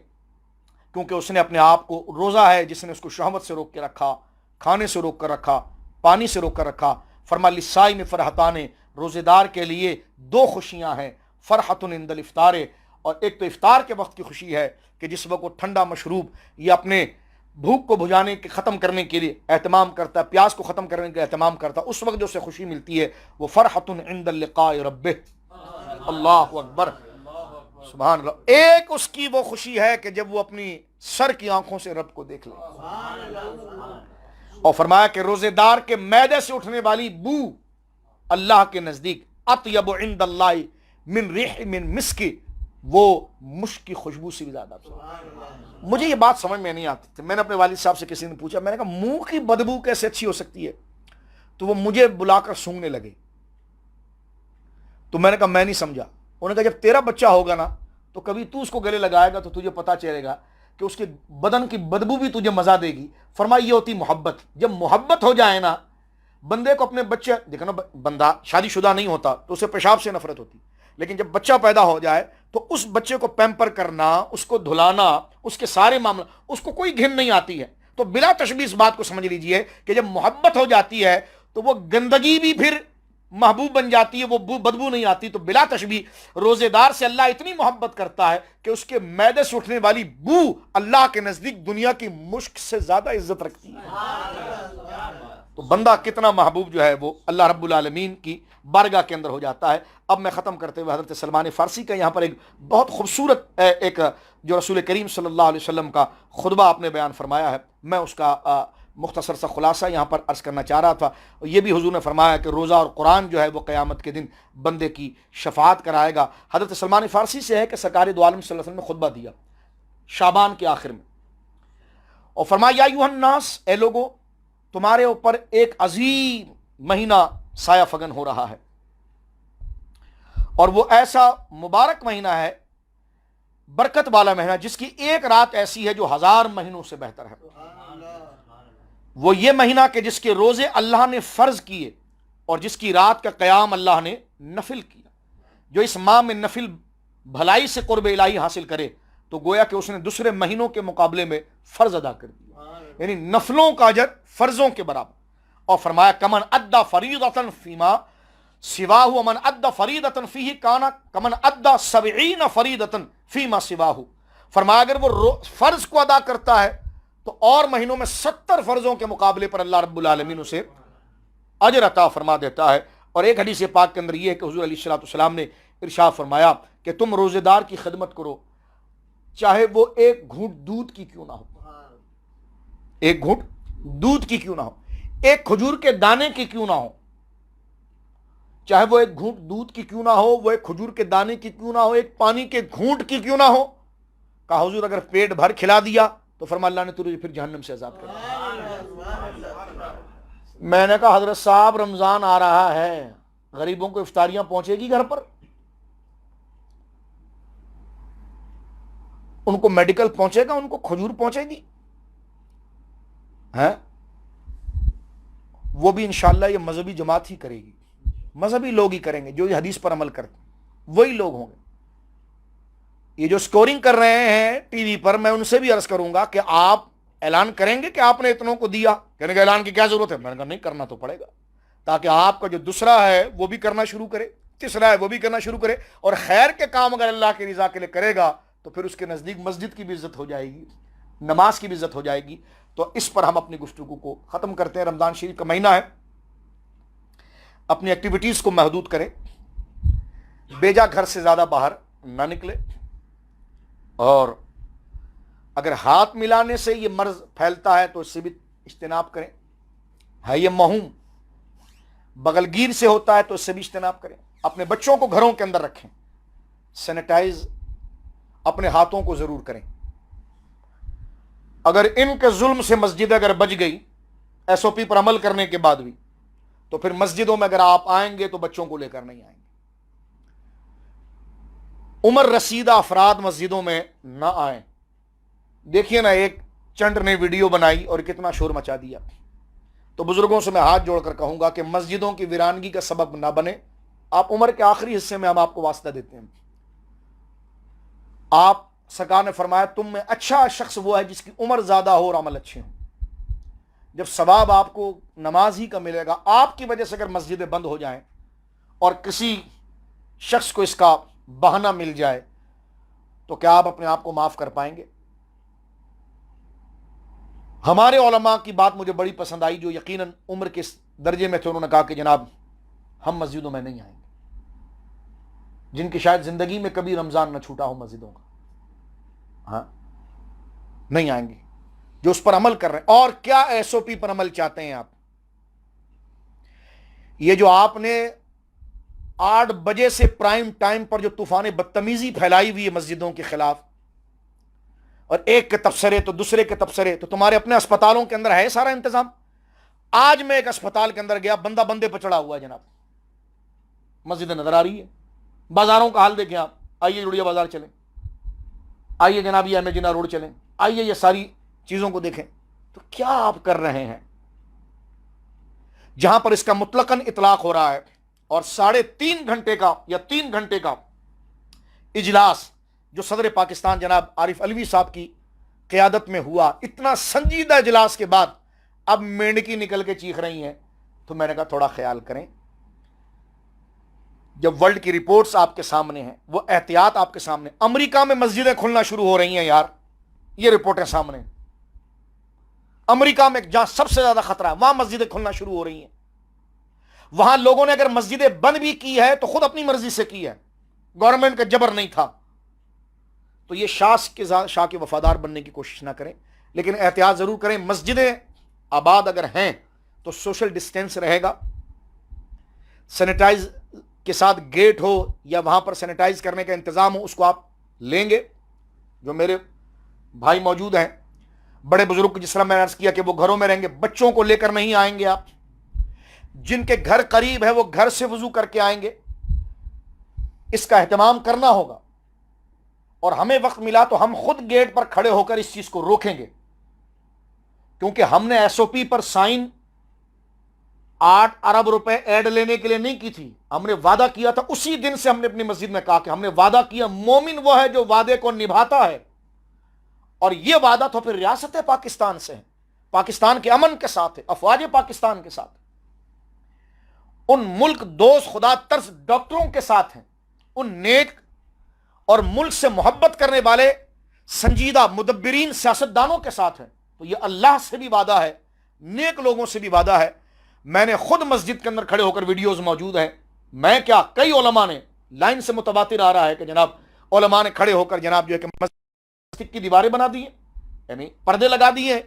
کیونکہ اس نے اپنے آپ کو، روزہ ہے جس نے اس کو شہوت سے روک کے رکھا، کھانے سے روک کر رکھا، پانی سے روک کر رکھا. فرمایا للصائم فرحتان، روزے دار کے لیے 2 خوشیاں ہیں، فرحۃ عند الافطار، اور ایک تو افطار کے وقت کی خوشی ہے کہ جس وقت وہ ٹھنڈا مشروب یا اپنے بھوک کو بجھانے کے ختم کرنے کے لیے اہتمام کرتا ہے، پیاس کو ختم کرنے کے لیے اہتمام کرتا ہے، اس وقت جو اسے خوشی ملتی ہے وہ فرحۃ عند اللقاء ربہ. اللہ اکبر، سبحان اللہ. ایک اس کی وہ خوشی ہے کہ جب وہ اپنی سر کی آنکھوں سے رب کو دیکھ لے. اور فرمایا کہ روزے دار کے معدے سے اٹھنے والی بو اللہ کے نزدیک اطیب عند اللہ من ریح من مسک، وہ مشک کی خوشبو سے بھی زیادہ. مجھے یہ بات سمجھ میں نہیں آتی تھی. میں نے اپنے والد صاحب سے کسی نے پوچھا، میں نے کہا منہ کی بدبو کیسے اچھی ہو سکتی ہے؟ تو وہ مجھے بلا کر سونگنے لگے. تو میں نے کہا میں نہیں سمجھا. انہوں نے کہا جب تیرا بچہ ہوگا نا تو کبھی تو اس کو گلے لگائے گا تو تجھے پتا چلے گا کہ اس کے بدن کی بدبو بھی تجھے مزہ دے گی. فرمایا یہ ہوتی محبت. جب محبت ہو جائے نا بندے کو اپنے بچے، دیکھو نا بندہ شادی شدہ نہیں ہوتا تو اسے پیشاب سے نفرت ہوتی، لیکن جب بچہ پیدا ہو جائے تو اس بچے کو پیمپر کرنا، اس کو دھلانا، اس کے سارے معاملہ، اس کو کوئی گھن نہیں آتی ہے. تو بلا تشبیہ اس بات کو سمجھ لیجئے کہ جب محبت ہو جاتی ہے تو وہ گندگی بھی پھر محبوب بن جاتی ہے، وہ بدبو نہیں آتی. تو بلا تشبیہ روزے دار سے اللہ اتنی محبت کرتا ہے کہ اس کے معدے سے اٹھنے والی بو اللہ کے نزدیک دنیا کی مشک سے زیادہ عزت رکھتی ہے. تو بندہ کتنا محبوب جو ہے وہ اللہ رب العالمین کی بارگاہ کے اندر ہو جاتا ہے. اب میں ختم کرتے ہوئے حضرت سلمان فارسی کا یہاں پر ایک بہت خوبصورت ایک جو رسول کریم صلی اللہ علیہ وسلم کا خطبہ آپ نے بیان فرمایا ہے، میں اس کا مختصر سا خلاصہ یہاں پر عرض کرنا چاہ رہا تھا. یہ بھی حضور نے فرمایا کہ روزہ اور قرآن جو ہے وہ قیامت کے دن بندے کی شفاعت کرائے گا. حضرت سلمان فارسی سے ہے کہ سرکار دو عالم صلی اللہ علیہ وسلم نے خطبہ دیا شعبان کے آخر میں، اور فرمایا یا ایھا الناس، اے لوگو تمہارے اوپر ایک عظیم مہینہ سایہ فگن ہو رہا ہے، اور وہ ایسا مبارک مہینہ ہے، برکت والا مہینہ، جس کی ایک رات ایسی ہے جو 1000 مہینوں سے بہتر ہے. وہ یہ مہینہ کہ جس کے روزے اللہ نے فرض کیے اور جس کی رات کا قیام اللہ نے نفل کیا. جو اس ماہ میں نفل بھلائی سے قرب الہی حاصل کرے تو گویا کہ اس نے دوسرے مہینوں کے مقابلے میں فرض ادا کر دیا، یعنی نفلوں کا اجر فرضوں کے برابر. اور فرمایا کمن ادا فریضۃ فیما سواہ ومن ادا فریضۃ فیہ کان کمن ادا 70 فریضۃ فیما سواہ. فرمایا اگر وہ فرض کو ادا کرتا ہے تو اور مہینوں میں 70 فرضوں کے مقابلے پر اللہ رب العالمین اسے اجر عطا فرما دیتا ہے. اور ایک حدیث پاک کے اندر یہ ہے کہ حضور علیہ الصلوۃ والسلام نے ارشاد فرمایا کہ تم روزے دار کی خدمت کرو چاہے وہ ایک گھونٹ دودھ کی کیوں نہ ہو، ایک گھونٹ دودھ کی کیوں نہ ہو، ایک کھجور کے دانے کی کیوں نہ ہو، چاہے وہ ایک گھونٹ دودھ کی کیوں نہ ہو، وہ ایک کھجور کے دانے کی کیوں نہ ہو، ایک پانی کے گھونٹ کی کیوں نہ ہو. کہا حضور اگر پیٹ بھر کھلا دیا تو فرمایا اللہ نے تجھے پھر جہنم سے آزاد کر دیا. میں نے کہا حضرت صاحب رمضان آ رہا ہے، غریبوں کو افطاریاں پہنچے گی گھر پر، ان کو میڈیکل پہنچے گا، ان کو کھجور پہنچے گی ہیں؟ وہ بھی انشاءاللہ یہ مذہبی جماعت ہی کرے گی، مذہبی لوگ ہی کریں گے جو یہ حدیث پر عمل کرتے ہیں، وہی لوگ ہوں گے. یہ جو سکورنگ کر رہے ہیں ٹی وی پر، میں ان سے بھی عرض کروں گا کہ آپ اعلان کریں گے کہ آپ نے اتنوں کو دیا، کہنے کہ اعلان کی کیا ضرورت ہے؟ میں نے کہا نہیں، کرنا تو پڑے گا تاکہ آپ کا جو دوسرا ہے وہ بھی کرنا شروع کرے، تیسرا ہے وہ بھی کرنا شروع کرے. اور خیر کے کام اگر اللہ کی رضا کے لیے کرے گا تو پھر اس کے نزدیک مسجد کی بھی عزت ہو جائے گی، نماز کی بھی عزت ہو جائے گی. تو اس پر ہم اپنی گفتگو کو ختم کرتے ہیں. رمضان شریف کا مہینہ ہے، اپنی ایکٹیویٹیز کو محدود کریں، بیجا گھر سے زیادہ باہر نہ نکلے، اور اگر ہاتھ ملانے سے یہ مرض پھیلتا ہے تو اس سے بھی اجتناب کریں. ہے یہ مہوم بغل گیر سے ہوتا ہے تو اس سے بھی اجتناب کریں. اپنے بچوں کو گھروں کے اندر رکھیں، سینیٹائز اپنے ہاتھوں کو ضرور کریں. اگر ان کے ظلم سے مسجد اگر بچ گئی ایس او پی پر عمل کرنے کے بعد بھی، تو پھر مسجدوں میں اگر آپ آئیں گے تو بچوں کو لے کر نہیں آئیں گے. عمر رسیدہ افراد مسجدوں میں نہ آئیں. دیکھیے نا، ایک چنڈ نے ویڈیو بنائی اور کتنا شور مچا دیا. تو بزرگوں سے میں ہاتھ جوڑ کر کہوں گا کہ مسجدوں کی ویرانگی کا سبب نہ بنے. آپ عمر کے آخری حصے میں ہم آپ کو واسطہ دیتے ہیں. آپ سرکار نے فرمایا تم میں اچھا شخص وہ ہے جس کی عمر زیادہ ہو اور عمل اچھے ہوں. جب ثواب آپ کو نماز ہی کا ملے گا، آپ کی وجہ سے اگر مسجدیں بند ہو جائیں اور کسی شخص کو اس کا بہانہ مل جائے تو کیا آپ اپنے آپ کو معاف کر پائیں گے؟ ہمارے علماء کی بات مجھے بڑی پسند آئی جو یقیناً عمر کے درجے میں تھے. انہوں نے کہا کہ جناب ہم مسجدوں میں نہیں آئیں گے. جن کی شاید زندگی میں کبھی رمضان نہ چھوٹا ہو مسجدوں کا، ہاں نہیں آئیں گے، جو اس پر عمل کر رہے ہیں. اور کیا ایس او پی پر عمل چاہتے ہیں آپ؟ یہ جو آپ نے 8 بجے سے پرائم ٹائم پر جو طوفان بدتمیزی پھیلائی ہوئی ہے مسجدوں کے خلاف، اور ایک کے تبصرے تو دوسرے کے تبصرے، تو تمہارے اپنے اسپتالوں کے اندر ہے سارا انتظام؟ آج میں ایک اسپتال کے اندر گیا، بندہ بندے پہ چڑھا ہوا ہے جناب، مسجد نظر آ رہی ہے. بازاروں کا حال دیکھیں آپ، آئیے جوڑیا بازار چلیں، آئیے جناب یہ امیجنا روڈ چلیں، آئیے یہ ساری چیزوں کو دیکھیں. تو کیا آپ کر رہے ہیں جہاں پر اس کا مطلقاً اطلاق ہو رہا ہے؟ اور 3.5 گھنٹے کا یا 3 گھنٹے کا اجلاس جو صدر پاکستان جناب عارف علوی صاحب کی قیادت میں ہوا، اتنا سنجیدہ اجلاس کے بعد اب مینڈکی نکل کے چیخ رہی ہیں. تو میں نے کہا تھوڑا خیال کریں. جب ورلڈ کی رپورٹس آپ کے سامنے ہیں، وہ احتیاط آپ کے سامنے، امریکہ میں مسجدیں کھلنا شروع ہو رہی ہیں یار، یہ رپورٹیں سامنے. امریکہ میں جہاں سب سے زیادہ خطرہ ہے وہاں مسجدیں کھلنا شروع ہو رہی ہیں. وہاں لوگوں نے اگر مسجدیں بند بھی کی ہے تو خود اپنی مرضی سے کی ہے، گورنمنٹ کا جبر نہیں تھا. تو یہ شاہ کے وفادار بننے کی کوشش نہ کریں، لیکن احتیاط ضرور کریں. مسجدیں آباد اگر ہیں تو سوشل ڈسٹینس رہے گا، سینیٹائز کے ساتھ گیٹ ہو یا وہاں پر سینیٹائز کرنے کا انتظام ہو، اس کو آپ لیں گے. جو میرے بھائی موجود ہیں بڑے بزرگ، جس طرح میں نے عرض کیا کہ وہ گھروں میں رہیں گے، بچوں کو لے کر نہیں آئیں گے. آپ جن کے گھر قریب ہے وہ گھر سے وضو کر کے آئیں گے. اس کا اہتمام کرنا ہوگا، اور ہمیں وقت ملا تو ہم خود گیٹ پر کھڑے ہو کر اس چیز کو روکیں گے، کیونکہ ہم نے ایس او پی پر سائن 8 ارب روپے ایڈ لینے کے لیے نہیں کی تھی. ہم نے وعدہ کیا تھا، اسی دن سے ہم نے اپنی مسجد میں کہا کہ ہم نے وعدہ کیا، مومن وہ ہے جو وعدے کو نبھاتا ہے. اور یہ وعدہ تو پھر ریاست پاکستان سے ہے، پاکستان کے امن کے ساتھ ہے، افواج پاکستان کے ساتھ، ان ملک دوست خدا ترس ڈاکٹروں کے ساتھ ہیں، ان نیک اور ملک سے محبت کرنے والے سنجیدہ مدبرین سیاستدانوں کے ساتھ ہیں۔ تو یہ اللہ سے بھی وعدہ ہے، نیک لوگوں سے بھی وعدہ ہے۔ میں نے خود مسجد کے اندر کھڑے ہو کر ویڈیوز موجود ہیں، میں کیا کئی علماء نے لائن سے متواتر آ رہا ہے کہ جناب علماء نے کھڑے ہو کر جناب جو ہے کہ مسجد کی دیواریں بنا دی ہیں، یعنی پردے لگا دیے ہیں۔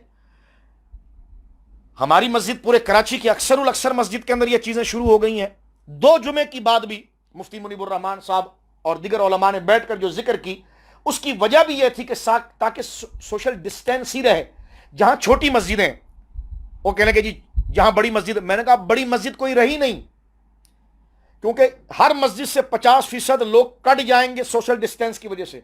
ہماری مسجد پورے کراچی کی اکثر مسجد کے اندر یہ چیزیں شروع ہو گئی ہیں۔ 2 جمعے کی بعد بھی مفتی منیب الرحمان صاحب اور دیگر علماء نے بیٹھ کر جو ذکر کی، اس کی وجہ بھی یہ تھی کہ تاکہ سوشل ڈسٹینس ہی رہے۔ جہاں چھوٹی مسجدیں، وہ کہنے کہ جی جہاں بڑی مسجد، میں نے کہا بڑی مسجد کوئی رہی نہیں، کیونکہ ہر مسجد سے 50% لوگ کٹ جائیں گے سوشل ڈسٹینس کی وجہ سے،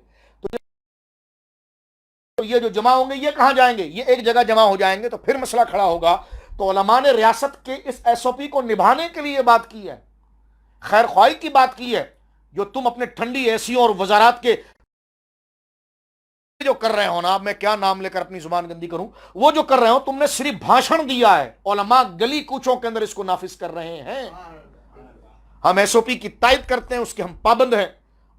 تو یہ جو جمع ہوں گے یہ کہاں جائیں گے؟ یہ ایک جگہ جمع ہو جائیں گے، تو پھر مسئلہ کھڑا ہوگا۔ تو علماء نے ریاست کے اس ایس او پی کو نبھانے کے لیے بات کی ہے، خیر خواہی کی بات کی ہے۔ جو تم اپنے ٹھنڈی ایسیوں اور وزارات کے جو کر رہے ہو نا، اب میں کیا نام لے کر اپنی زبان گندی کروں، وہ جو کر رہے ہو، تم نے صرف بھاشن دیا ہے، علماء گلی کوچوں کے اندر اس کو نافذ کر رہے ہیں۔ ہم ایس او پی کی تائید کرتے ہیں، اس کے ہم پابند ہیں،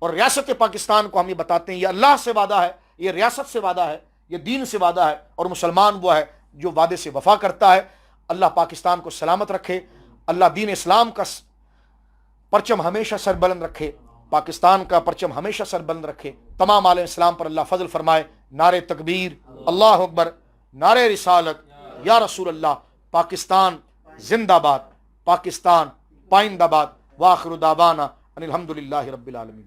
اور ریاست پاکستان کو ہم یہ بتاتے ہیں یہ اللہ سے وعدہ ہے، یہ ریاست سے وعدہ ہے، یہ دین سے وعدہ ہے، اور مسلمان وہ ہے جو وعدے سے وفا کرتا ہے۔ اللہ پاکستان کو سلامت رکھے، اللہ دین اسلام کا پرچم ہمیشہ سربلند رکھے، پاکستان کا پرچم ہمیشہ سربلند رکھے، تمام عالم اسلام پر اللہ فضل فرمائے۔ نعرہ تکبیر، اللہ اکبر، نعرہ رسالت، یا رسول اللہ۔ پاکستان زندہ باد، پاکستان پائندہ باد، وآخر دعوانا ان الحمدللہ رب العالمین۔